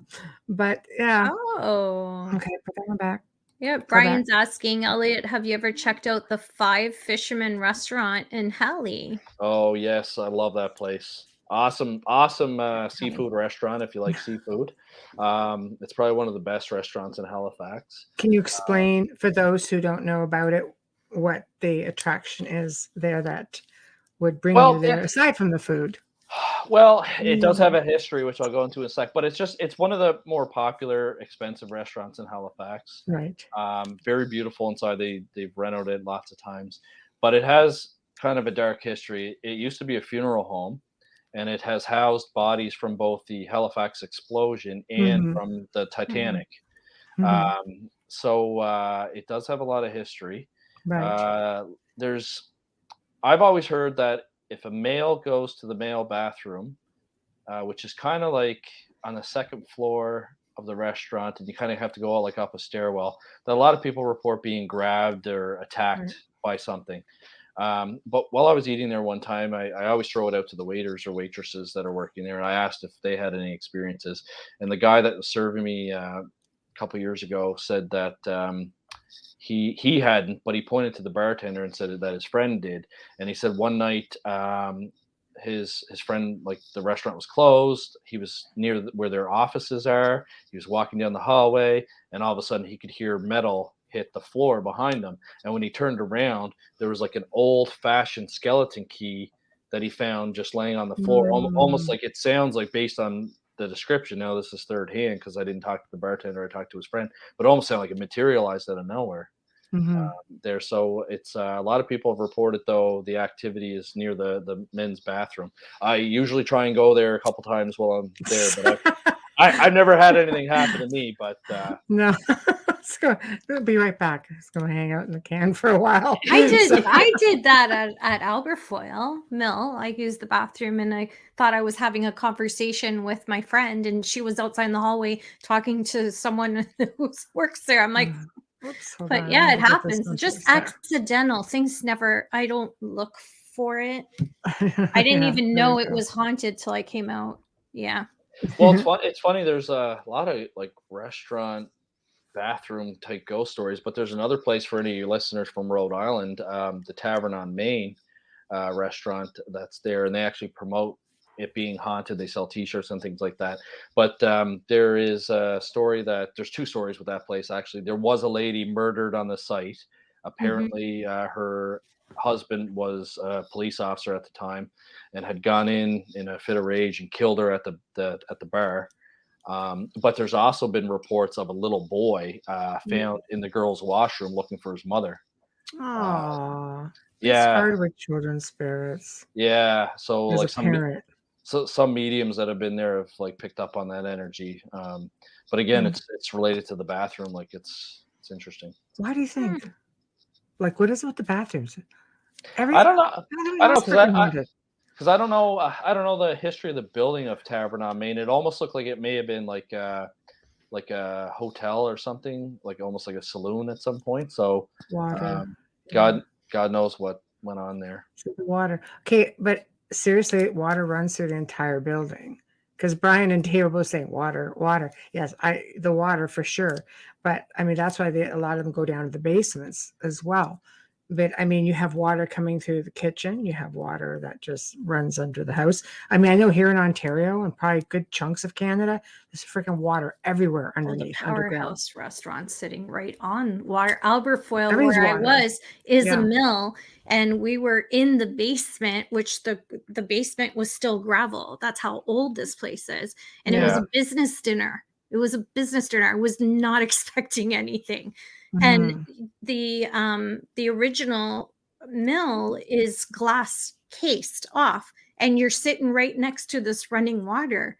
But, yeah.
Oh.
Okay, put that one back.
Yeah, Brian's asking, Elliott, have you ever checked out the 5 Fishermen restaurant in Halley?
Oh, yes. I love that place. Awesome seafood restaurant if you like seafood. It's probably one of the best restaurants in Halifax.
Can you explain, for those who don't know about it, what the attraction is there that would bring you there, aside from the food?
Well, it does have a history, which I'll go into in a sec, but it's one of the more popular, expensive restaurants in Halifax.
Right.
Very beautiful inside. They've renovated lots of times, but it has kind of a dark history. It used to be a funeral home, and it has housed bodies from both the Halifax explosion and
Mm-hmm.
from the Titanic.
Mm-hmm.
So it does have a lot of history.
Right.
There's I've always heard that if a male goes to the male bathroom, which is kind of like on the second floor of the restaurant, and you kind of have to go like up a stairwell, that a lot of people report being grabbed or attacked
Right.
by something. But while I was eating there one time, I always throw it out to the waiters or waitresses that are working there, and I asked if they had any experiences. And the guy that was serving me a couple years ago said that he hadn't, but he pointed to the bartender and said that his friend did. And he said one night his friend, like, the restaurant was closed. He was near where their offices are. He was walking down the hallway, and all of a sudden he could hear metal hit the floor behind him. And when he turned around, there was like an old-fashioned skeleton key that he found just laying on the floor, almost like, it sounds like, based on the description. Now this is third hand because I didn't talk to the bartender, I talked to his friend, but it almost sounded like it materialized out of nowhere.
Mm-hmm.
There. So it's a lot of people have reported, though, the activity is near the men's bathroom. I usually try and go there a couple times while I'm there, but I've never had anything happen to me. But
No. Let's go. We'll be right back. Let's go hang out in the can for a while.
I did that at Alberfoyle Mill. I used the bathroom, and I thought I was having a conversation with my friend, and she was outside in the hallway talking to someone who works there. I'm like,
oops,
but yeah, it happens. Just accidental things. I don't look for it. I didn't even know it was haunted till I came out. Yeah.
Well, it's funny. There's a lot of like restaurant bathroom type ghost stories, but there's another place for any of your listeners from Rhode Island, the Tavern on Main restaurant that's there, and they actually promote it being haunted. They sell T-shirts and things like that. But there is a story there's two stories with that place. Actually, there was a lady murdered on the site. Apparently, her husband was a police officer at the time and had gone in a fit of rage and killed her at the bar. But there's also been reports of a little boy found in the girls' washroom looking for his mother.
Aww.
Yeah.
It's hard with children's spirits.
Yeah. So
as
like
a parent.
some mediums that have been there have like picked up on that energy. But again, it's related to the bathroom. Like it's interesting.
Why do you think? Like, what is it with the bathrooms?
I don't know. Because I don't know the history of the building of Tavern on Main. It almost looked like it may have been like a hotel or something, like almost like a saloon at some point. So
water.
God knows what went on there.
Water. Okay, but seriously, water runs through the entire building. Because Brian and Dave were both saying water. Yes, the water for sure. But I mean, that's why a lot of them go down to the basements as well. But I mean, you have water coming through the kitchen. You have water that just runs under the house. I mean, I know here in Ontario and probably good chunks of Canada, there's freaking water everywhere underneath.
The Powerhouse restaurant sitting right on water. Alberfoyle, where
water.
I was, is a mill, and we were in the basement, which the basement was still gravel. That's how old this place is, and it was a business dinner. It was a business dinner. I was not expecting anything. And the original mill is glass cased off, and you're sitting right next to this running water.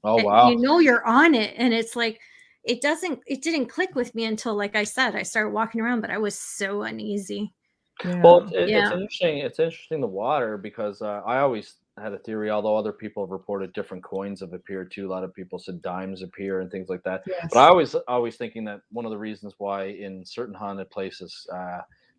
Oh,
and
wow.
You're on it, and it's like it didn't click with me until, like I said, I started walking around, but I was so uneasy.
Well, it's interesting. It's interesting, the water, because I always had a theory, although other people have reported different coins have appeared too. A lot of people said dimes appear and things like that.
Yes.
But I always thinking that one of the reasons why in certain haunted places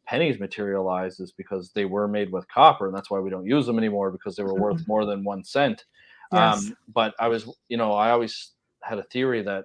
pennies materialize is because they were made with copper, and that's why we don't use them anymore, because they were worth more than 1 cent.
Yes.
But I always had a theory that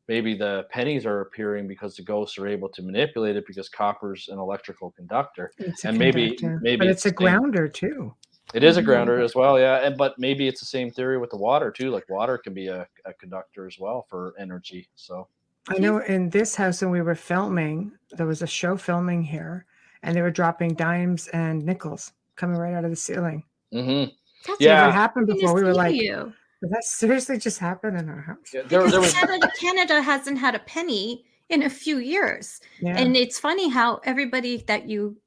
maybe the pennies are appearing because the ghosts are able to manipulate it, because copper's an electrical conductor. Maybe
but it's a grounder too.
It is a grounder as well, yeah. But maybe it's the same theory with the water too. Like water can be a conductor as well for energy. So
I know in this house when we were filming, there was a show filming here, and they were dropping dimes and nickels coming right out of the ceiling.
Mm-hmm.
That's never happened before. We were like, did that seriously just happen in our house?
Yeah, Canada hasn't had a penny in a few years. And it's funny how everybody that you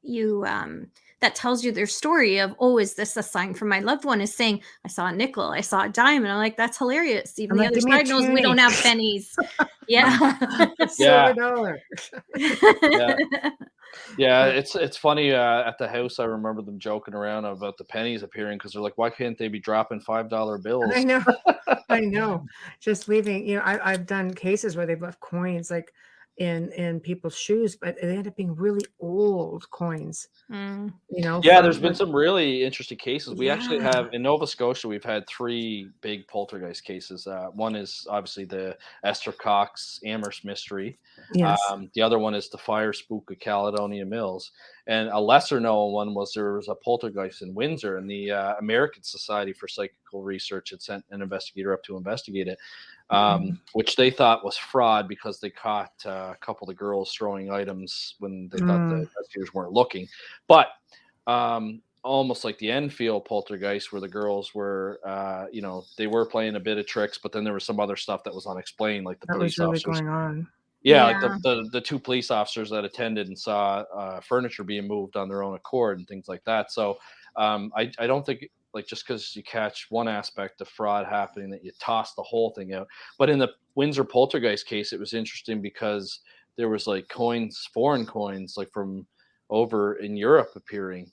that tells you their story of, oh, is this a sign from my loved one? Is saying, I saw a nickel, I saw a dime. And I'm like, that's hilarious. Even the other side knows we don't have pennies. Yeah.
Silver dollar.
Yeah, it's funny. At the house, I remember them joking around about the pennies appearing because they're like, why can't they be dropping $5 bills?
I know. Just leaving, I've done cases where they've left coins like in people's shoes, but they end up being really old coins.
Yeah, there's been some really interesting cases. We actually have in Nova Scotia, we've had 3 big poltergeist cases. One is obviously the Esther Cox Amherst mystery.
Yes.
The other one is the fire spook of Caledonia Mills. And a lesser known one was there was a poltergeist in Windsor, and the American Society for Psychical Research had sent an investigator up to investigate it, which they thought was fraud because they caught a couple of the girls throwing items when they thought the investigators weren't looking. But almost like the Enfield poltergeist, where the girls were, they were playing a bit of tricks, but then there was some other stuff that was unexplained, like the police officers
going on.
Yeah, like the 2 police officers that attended and saw furniture being moved on their own accord and things like that. So I don't think like just because you catch one aspect of fraud happening that you toss the whole thing out. But in the Windsor poltergeist case, it was interesting because there was like coins, foreign coins, like from over in Europe appearing,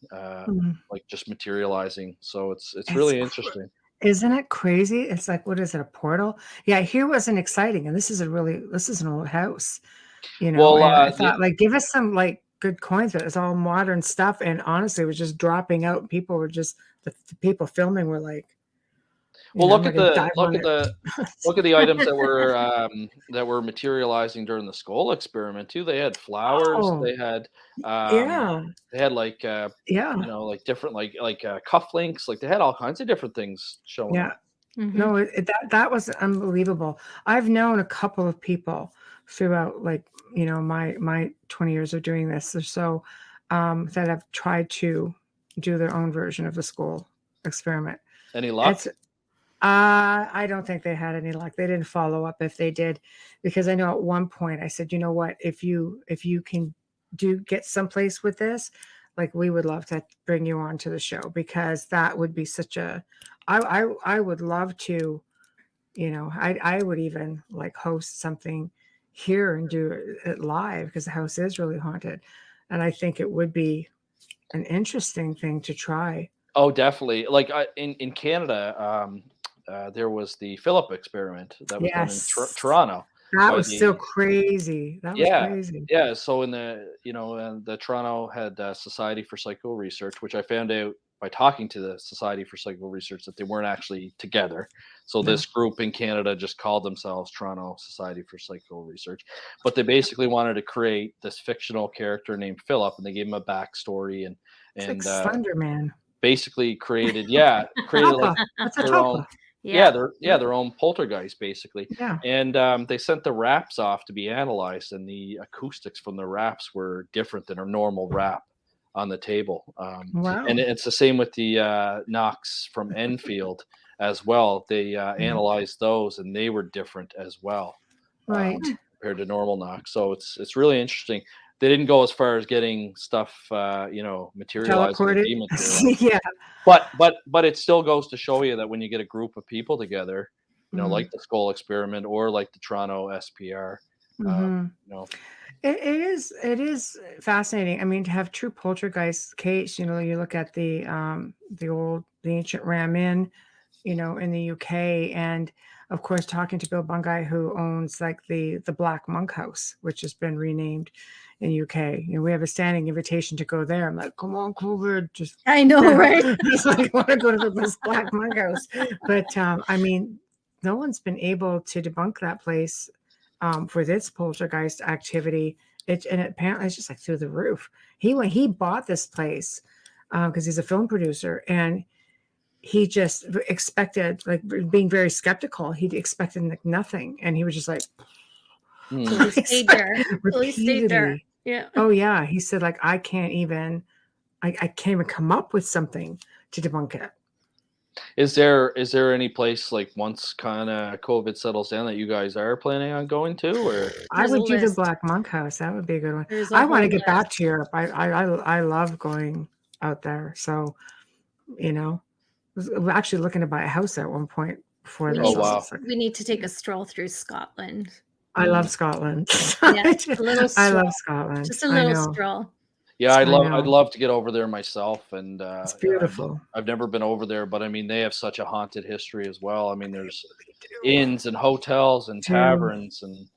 like just materializing. So it's really interesting.
Isn't it crazy? It's like, what is it, a portal? Yeah, here wasn't exciting, and this is an old house,
Well,
I thought, like, give us some like good coins, but it's all modern stuff, and honestly, it was just dropping out. People were just the people filming were like,
well, look at the items that were materializing during the skull experiment too. They had flowers. They had they had like like different like cufflinks. Like they had all kinds of different things showing up.
No, that was unbelievable. I've known a couple of people throughout, like, my 20 years of doing this or so, that have tried to do their own version of the skull experiment.
Any luck?
I don't think they had any luck. They didn't follow up if they did, because I know at one point I said, you know what, if you can get someplace with this, like, we would love to bring you on to the show, because that would be such a, I would love to, I would even like host something here and do it live, because the house is really haunted. And I think it would be an interesting thing to try.
Oh, definitely. Like in Canada, there was the Philip experiment that was done in Toronto.
That was so crazy. That was crazy.
Yeah. So in the Toronto had Society for Psycho Research, which I found out by talking to the Society for Psycho Research that they weren't actually together. So this group in Canada just called themselves Toronto Society for Psycho Research, but they basically wanted to create this fictional character named Philip, and they gave him a backstory and
like Slender Man.
Basically created like their own. Their own poltergeist, basically. Yeah. And they sent the wraps off to be analyzed, and the acoustics from the wraps were different than a normal wrap on the table. Wow. And it's the same with the knocks from Enfield as well. They analyzed those, and they were different as well,
right,
compared to normal knocks. So it's really interesting. They didn't go as far as getting stuff, materializing.
Yeah.
But it still goes to show you that when you get a group of people together, like the skull experiment or like the Toronto SPR,
it is fascinating. I mean, to have true poltergeist case, you look at the ancient Ram Inn, in the UK, and of course, talking to Bill Bungay, who owns like the Black Monk House, which has been renamed in UK. We have a standing invitation to go there. I'm like, come on, COVID.
I know, right?
It's like, I want to go to this Black Monk House. But I mean, no one's been able to debunk that place for this poltergeist activity. Apparently it's just like through the roof. When he bought this place, because he's a film producer, and he just expected, like, being very skeptical. He expected like nothing, and he was just like,
He stayed there. Yeah.
Oh yeah. He said, like, I can't even come up with something to debunk it.
Is there any place, like, once kind of COVID settles down, that you guys are planning on going to? Or
I would do the Black Monk House. That would be a good one. I want to get back to Europe. I love going out there. So, we're actually looking to buy a house at one point before
We
this.
need,
wow.
we need to take a stroll through Scotland.
I love Scotland.
Yeah, a little
I
stroll.
love Scotland.
Just a
I
little
know.
stroll.
Yeah,
I
I'd
know.
love to get over there myself, and
It's beautiful.
I've never been over there, but I mean they have such a haunted history as well. I mean there's inns and hotels and
Too.
taverns and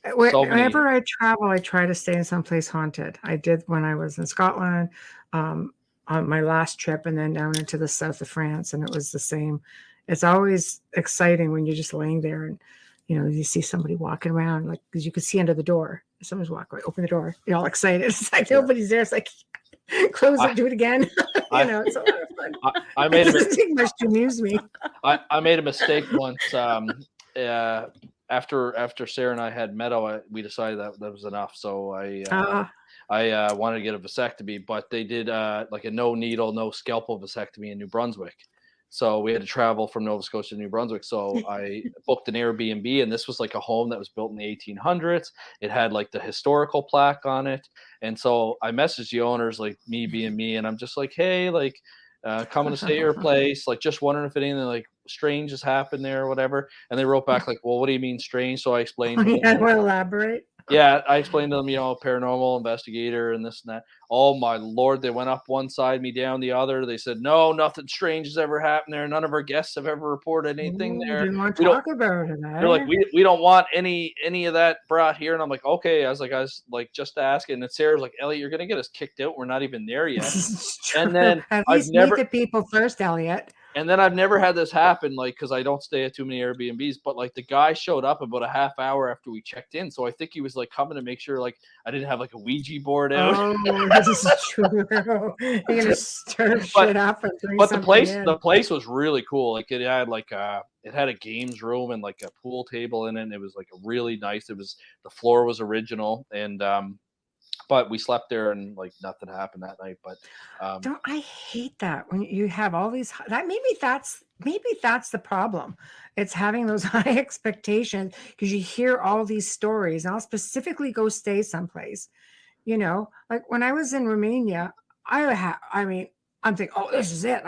so many.
Whenever I travel, I try to stay in someplace haunted. I did when I was in Scotland, on my last trip, and then down into the south of France, and it was the same. It's always exciting when you're just laying there and you see somebody walking around, like, because you can see under the door. Someone's walking, open the door, you're all excited. It's like nobody's there. It's like close it, do it again. It's a lot of fun.
I made
it doesn't take much to amuse me.
I made a mistake once. After Sarah and I had Meadow, we decided that was enough. So I wanted to get a vasectomy, but they did like a no needle, no scalpel vasectomy in New Brunswick. So we had to travel from Nova Scotia to New Brunswick. So I booked an Airbnb, and this was like a home that was built in the 1800s. It had like the historical plaque on it. And so I messaged the owners, like me being me, and I'm just like, hey, like coming to stay at your place, like just wondering if anything like strange has happened there or whatever. And they wrote back like, well, what do you mean strange? So I explained.
I will elaborate.
Yeah, I explained to them, paranormal investigator and this and that. Oh my Lord, they went up one side, me down the other. They said, no, nothing strange has ever happened there. None of our guests have ever reported anything there.
Didn't want to talk about it.
They're like, we don't want any of that brought here. And I'm like, okay. I was like just asking. And Sarah's like, Elliot, you're gonna get us kicked out. We're not even there yet. And then
at least meet the people first, Elliot.
And then I've never had this happen, like, because I don't stay at too many Airbnbs, but like the guy showed up about a half hour after we checked in. So I think he was like coming to make sure like I didn't have like a Ouija board out.
Oh, this is true. You're gonna stir shit up and bring
but
the
place was really cool. Like it had it had a games room and like a pool table in it. And it was like a really nice. The floor was original, and but we slept there and like nothing happened that night. But
I hate that when you have all these maybe that's the problem. It's having those high expectations because you hear all these stories. And I'll specifically go stay someplace, like when I was in Romania, I'm thinking, oh, this is it.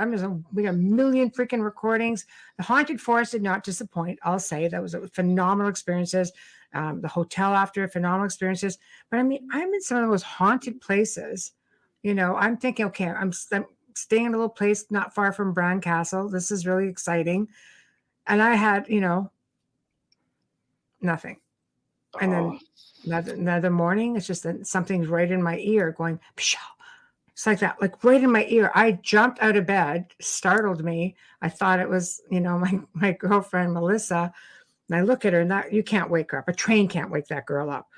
We got a million freaking recordings. The Haunted Forest did not disappoint. I'll say that was phenomenal experiences. The hotel after, phenomenal experiences. But I'm in some of the most haunted places. I'm thinking, okay, I'm staying in a little place not far from Bran Castle. This is really exciting. And I had, nothing. And then another morning, it's just that something's right in my ear going, pshaw. It's like that, like right in my ear. I jumped out of bed, startled me. I thought it was, my girlfriend, Melissa. And I look at her and you can't wake her up. A train can't wake that girl up.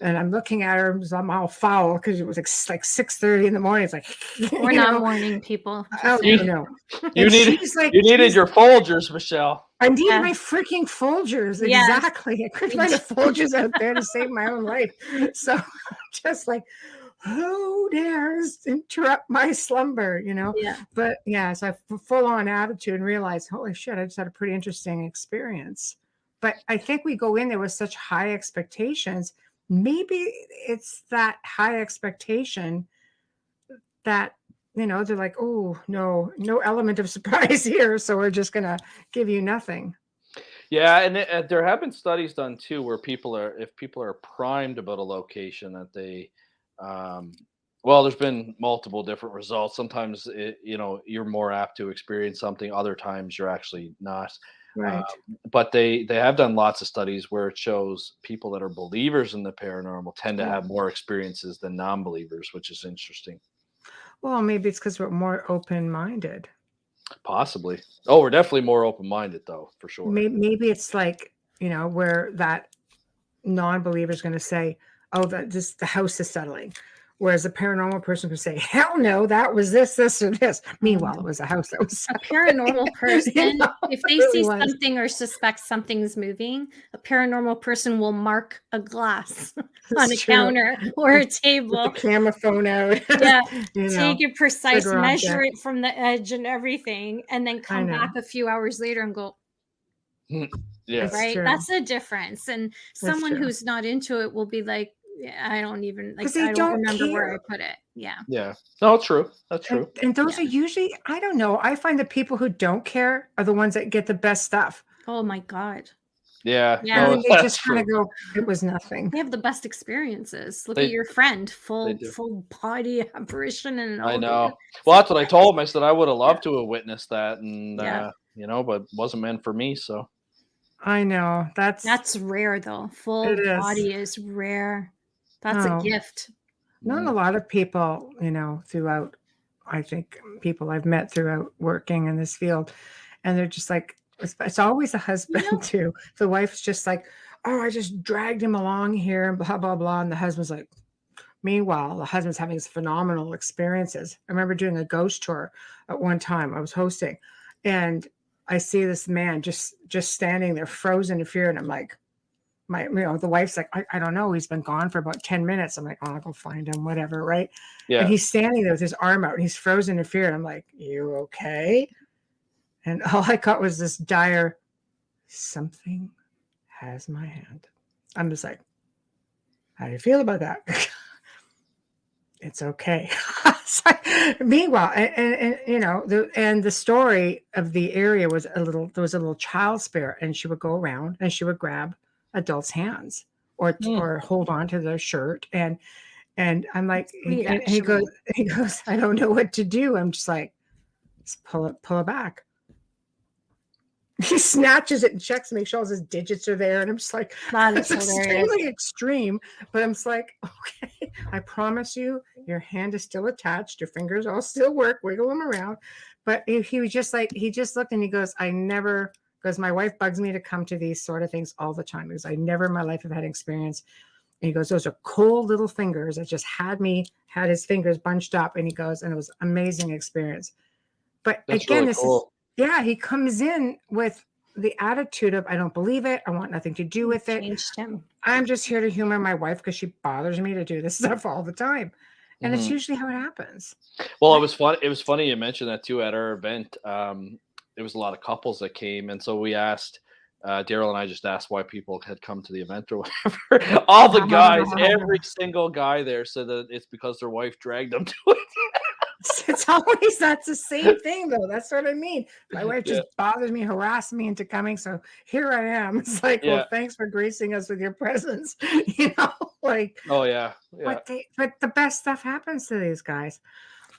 And I'm looking at her, I'm all foul because it was like 6:30 in the morning. It's like,
we're not morning people.
You needed your Folgers, Michelle.
I needed my freaking Folgers. Exactly. Yes. I couldn't find the Folgers out there to save my own life. So just like, who dares interrupt my slumber,
Yeah.
But so I full on attitude and realized, holy shit, I just had a pretty interesting experience. But I think we go in there with such high expectations. Maybe it's that high expectation that, they're like, oh, no element of surprise here. So we're just going to give you nothing.
Yeah. And there have been studies done too, where if people are primed about a location that they, there's been multiple different results. Sometimes, you're more apt to experience something. Other times you're actually not.
Right.
But they have done lots of studies where it shows people that are believers in the paranormal tend to have more experiences than non-believers, which is interesting.
Well, maybe it's because we're more open-minded.
Possibly. Oh, we're definitely more open-minded, though, for sure.
Maybe it's like, where that non-believer is going to say, oh, the house is settling. Whereas a paranormal person could say, hell no, that was this, or this. Meanwhile, it was a house that was
a paranormal person. If they see something or suspect something's moving, a paranormal person will mark a glass on a counter or a table.
With the camera phone out.
Yeah. Take a precise measure it from the edge and everything, and then come back a few hours later and go,
yeah.
Right? That's the difference. And someone who's not into it will be like, I don't even like.
They
I don't
don't
remember where I
care.
put it. Yeah.
Yeah. No, true. That's true.
And those are usually, I don't know. I find the people who don't care are the ones that get the best stuff.
Oh my God.
Yeah.
Yeah.
And
No,
then they
that's
just kind of
true.
go, it was nothing.
They have the best experiences. Look
They-
at your friend,
They
full
do.
body apparition and
I
all.
know. Well, that's what I told him. I said I would have
Yeah.
loved to have witnessed that, and
Yeah.
you know, but it wasn't meant for me. So
I know.
That's rare though. Full
It is.
body is rare. That's a
Oh.
gift.
Not a lot of people, you know, throughout, I think people I've met throughout working in this field, and they're just like, it's always a husband too. The wife's just like, oh, I just dragged him along here and blah, blah, blah. And the husband's like, meanwhile, the husband's having these phenomenal experiences. I remember doing a ghost tour at one time. I was hosting, and I see this man just standing there frozen in fear. And I'm like, the wife's like, I don't know. He's been gone for about 10 minutes. I'm like, oh, I'll go find him, whatever. Right.
yeah.
And he's standing there with his arm out and he's frozen in fear. And I'm like, you okay? And all I got was this dire, something has my hand. I'm just like, how do you feel about that? It's okay. Meanwhile, and you know, the story of the area was there was a little child spirit, and she would go around and she would grab adults' hands or hold on to their shirt, and I'm like,
Sweet,
and he goes, I don't know what to do. I'm just like, just pull it back. He snatches it and checks to make sure all his digits are there. And I'm just like,
That is
that's
hilarious.
extremely extreme. But I'm just like, okay, I promise you, your hand is still attached. Your fingers all still work. Wiggle them around. But he was just like, he just looked and he goes, because my wife bugs me to come to these sort of things all the time. Because I never in my life have had experience. And he goes, those are cold little fingers that just had his fingers bunched up. And he goes, and it was an amazing experience. But
That's
again,
really cool.
he comes in with the attitude of, I don't believe it. I want nothing to do with it.
Changed him.
I'm just here to humor my wife because she bothers me to do this stuff all the time. And it's usually how it happens.
Well, it was fun. It was funny you mentioned that too at our event. There was a lot of couples that came. And so we asked, Daryl and I just asked why people had come to the event or whatever. All the guys, every single guy there said that it's because their wife dragged them to it.
It's always, that's the same thing though. That's what I mean. My wife just bothers me, harassing me into coming. So here I am. It's like, well, thanks for gracing us with your presence. You know, like,
oh yeah.
But the best stuff happens to these guys.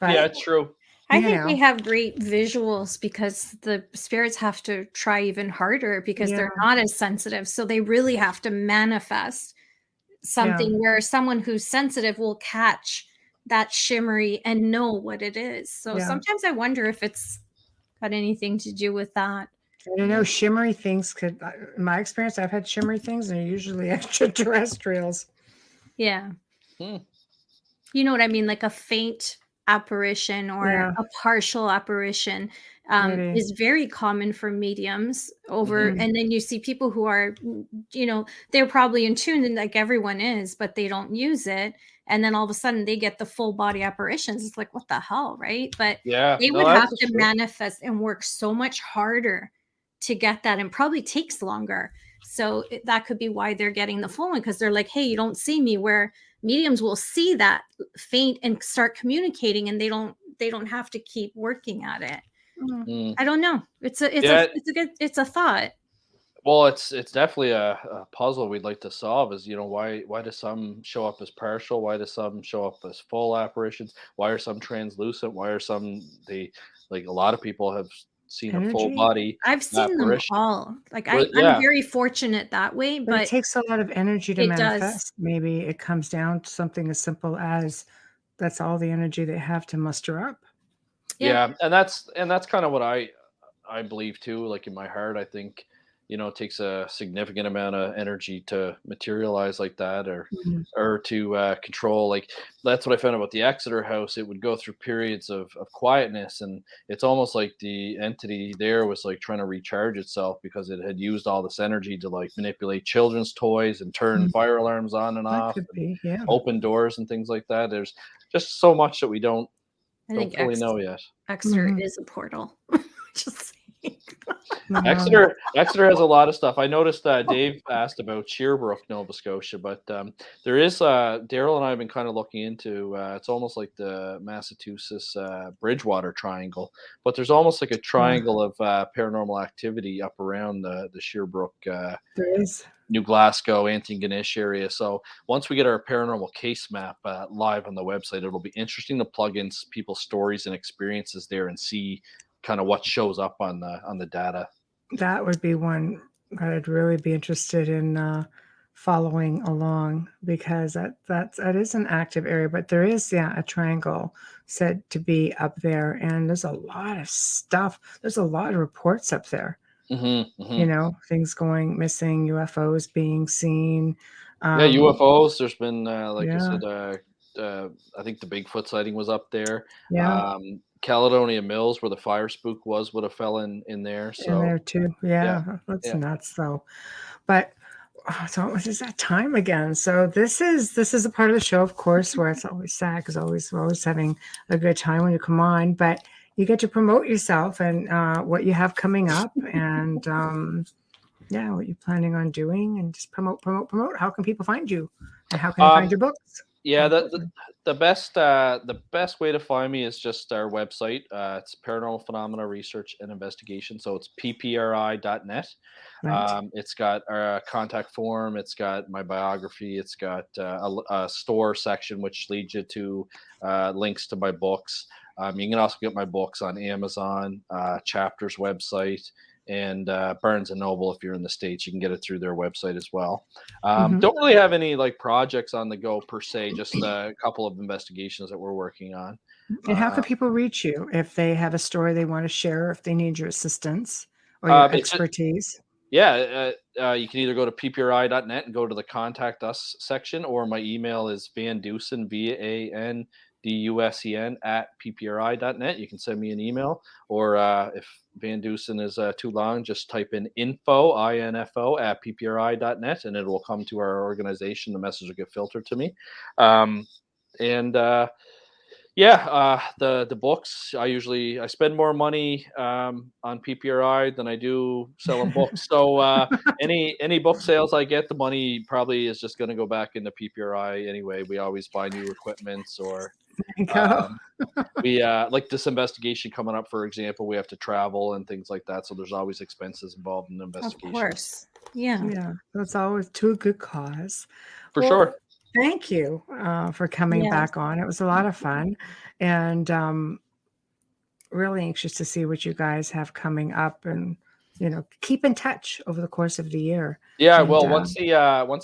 But,
yeah, it's true.
I think we have great visuals because the spirits have to try even harder because they're not as sensitive. So they really have to manifest something where someone who's sensitive will catch that shimmery and know what it is. So sometimes I wonder if it's got anything to do with that.
I don't know. Shimmery things could, in my experience, I've had shimmery things and they're usually extraterrestrials.
Yeah. You know what I mean? Like a faint apparition or a partial apparition is very common for mediums over. And then you see people who are, you know, they're probably in tune and like everyone is, but they don't use it. And then all of a sudden they get the full body apparitions. It's like, what the hell, right? But they would have to manifest and work so much harder to get that and probably takes longer. So that could be why they're getting the full one because they're like, hey, you don't see me, where mediums will see that faint and start communicating and they don't have to keep working at it. I don't know. It's a thought.
Well, it's definitely a puzzle we'd like to solve. Is, you know, why do some show up as partial? Why do some show up as full apparitions? Why are some translucent? Why are some like a lot of people have seen a full body?
I've seen them all. Like I'm very fortunate that way, but
it takes a lot of energy to manifest. Maybe it comes down to something as simple as that's all the energy they have to muster up.
Yeah, and that's kind of what I believe too. Like in my heart, I think, you know, it takes a significant amount of energy to materialize like that or to control. Like that's what I found about the Exeter house. It would go through periods of quietness, and it's almost like the entity there was like trying to recharge itself because it had used all this energy to like manipulate children's toys and turn fire alarms on and off, and open doors and things like that. There's just so much that we don't fully know yet.
Exeter is a portal. Just
Exeter has a lot of stuff. I noticed Dave asked about Shearbrook, Nova Scotia, but there is Daryl and I have been kind of looking into. It's almost like the Massachusetts Bridgewater Triangle, but there's almost like a triangle of paranormal activity up around the Shearbrook,
there is.
New Glasgow, Antigonish area. So once we get our paranormal case map live on the website, it'll be interesting to plug in people's stories and experiences there and see kind of what shows up on the data.
That would be one that I'd really be interested in following along, because that is an active area, but there is a triangle said to be up there, and there's a lot of stuff. There's a lot of reports up there. You know, things going missing, UFOs being seen.
UFOs. There's been I said, I think the Bigfoot sighting was up there.
Yeah.
Caledonia Mills, where the fire spook was, would have fell in there. So
in there too. That's nuts though. But so it is that time again. So this is a part of the show, of course, where it's always sad because we're always having a good time when you come on, but you get to promote yourself and what you have coming up, and what you're planning on doing, and just promote. How can people find you, and how can they find your books?
Yeah, the best way to find me is just our website. It's Paranormal Phenomena Research and Investigation. So it's ppri.net.
Right.
It's got our contact form. It's got my biography. It's got a store section which leads you to links to my books. You can also get my books on Amazon, Chapter's website, and Barnes and Noble. If you're in the States, you can get it through their website as well. Don't really have any like projects on the go per se, just a couple of investigations that we're working on.
And how can people reach you if they have a story they want to share, if they need your assistance or your expertise?
You can either go to ppri.net and go to the Contact Us section, or my email is Van Dusen, VANDUSEN @ppri.net. You can send me an email, or if Van Dusen is too long, just type in info @ppri.net, and it will come to our organization. The message will get filtered to me. The books, I spend more money on PPRI than I do selling books. So any book sales I get, the money probably is just going to go back into PPRI anyway. We always buy new equipments, or we like this investigation coming up, for example, we have to travel and things like that. So there's always expenses involved in the investigation.
Of course. Yeah.
That's always to a good cause.
For sure.
Thank you for coming back on. It was a lot of fun, and really anxious to see what you guys have coming up, and keep in touch over the course of the year.
Yeah, and, well, once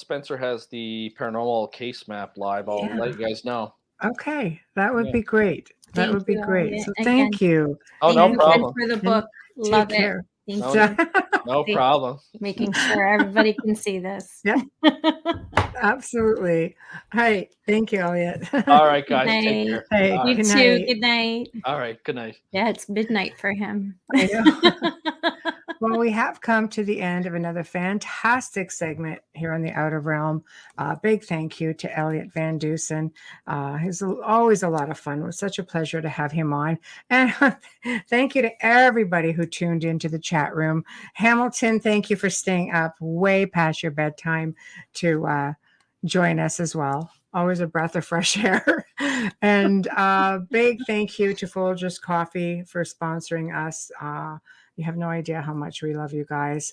Spencer has the paranormal case map live, I'll let you guys know.
Okay, that would be great. That would be great. So
again,
thank you.
Oh, no problem.
For the book, love it.
No problem.
Making sure everybody can see this.
Yeah, absolutely. Hi, thank you, Elliott.
All right, guys. Take care.
Hey,
you too. Good night.
All right. Good night.
Yeah, it's midnight for him.
Well, we have come to the end of another fantastic segment here on the Outer Realm. Big thank you to Elliott Van Dusen. He's always a lot of fun. It was such a pleasure to have him on. And thank you to everybody who tuned into the chat room. Hamilton, thank you for staying up way past your bedtime to join us as well. Always a breath of fresh air. And big thank you to Folgers Coffee for sponsoring us. You have no idea how much we love you guys.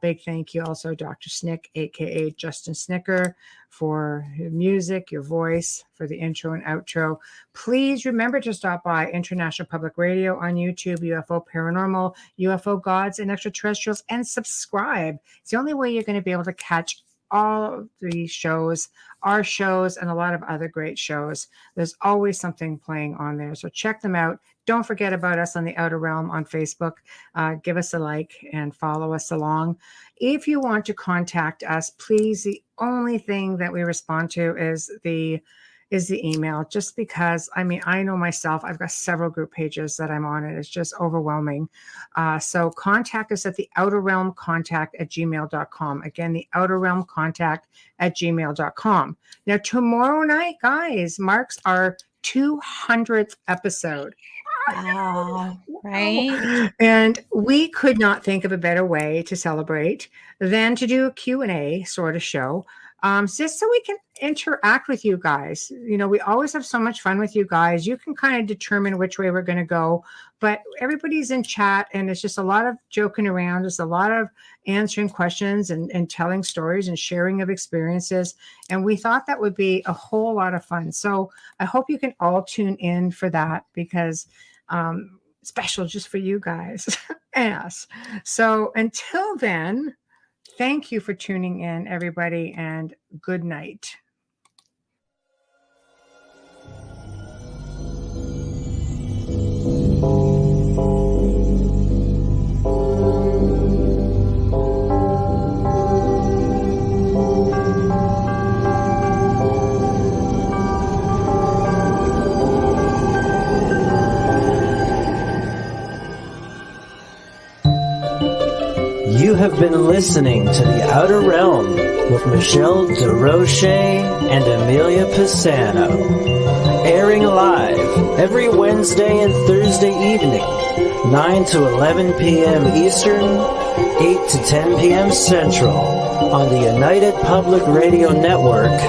Big thank you also, Dr. Snick, aka Justin Snicker, for your music, your voice, for the intro and outro. Please remember to stop by International Public Radio on YouTube, UFO Paranormal, UFO Gods, and Extraterrestrials, and subscribe. It's the only way you're going to be able to catch all of the shows, our shows, and a lot of other great shows. There's always something playing on there, so check them out. Don't forget about us on the Outer Realm on Facebook. Give us a like and follow us along. If you want to contact us, please, the only thing that we respond to is the email, just because, I know myself, I've got several group pages that I'm on, and it's just overwhelming. So contact us at the outerrealmcontact@gmail.com. Again, the outerrealmcontact@gmail.com. Now, tomorrow night, guys, marks our 200th episode.
Wow. Right.
And we could not think of a better way to celebrate than to do a Q&A sort of show, just so we can interact with you guys. You know, we always have so much fun with you guys. You can kind of determine which way we're going to go, but everybody's in chat, and it's just a lot of joking around. It's a lot of answering questions and telling stories and sharing of experiences. And we thought that would be a whole lot of fun. So I hope you can all tune in for that, because special just for you guys and us. So until then, thank you for tuning in, everybody, and good night.
You have been listening to The Outer Realm with Michelle DeRoche and Amelia Pisano, airing live every Wednesday and Thursday evening, 9 to 11 p.m. Eastern, 8 to 10 p.m. Central, on the United Public Radio Network,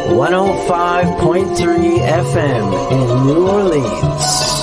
105.3 FM in New Orleans.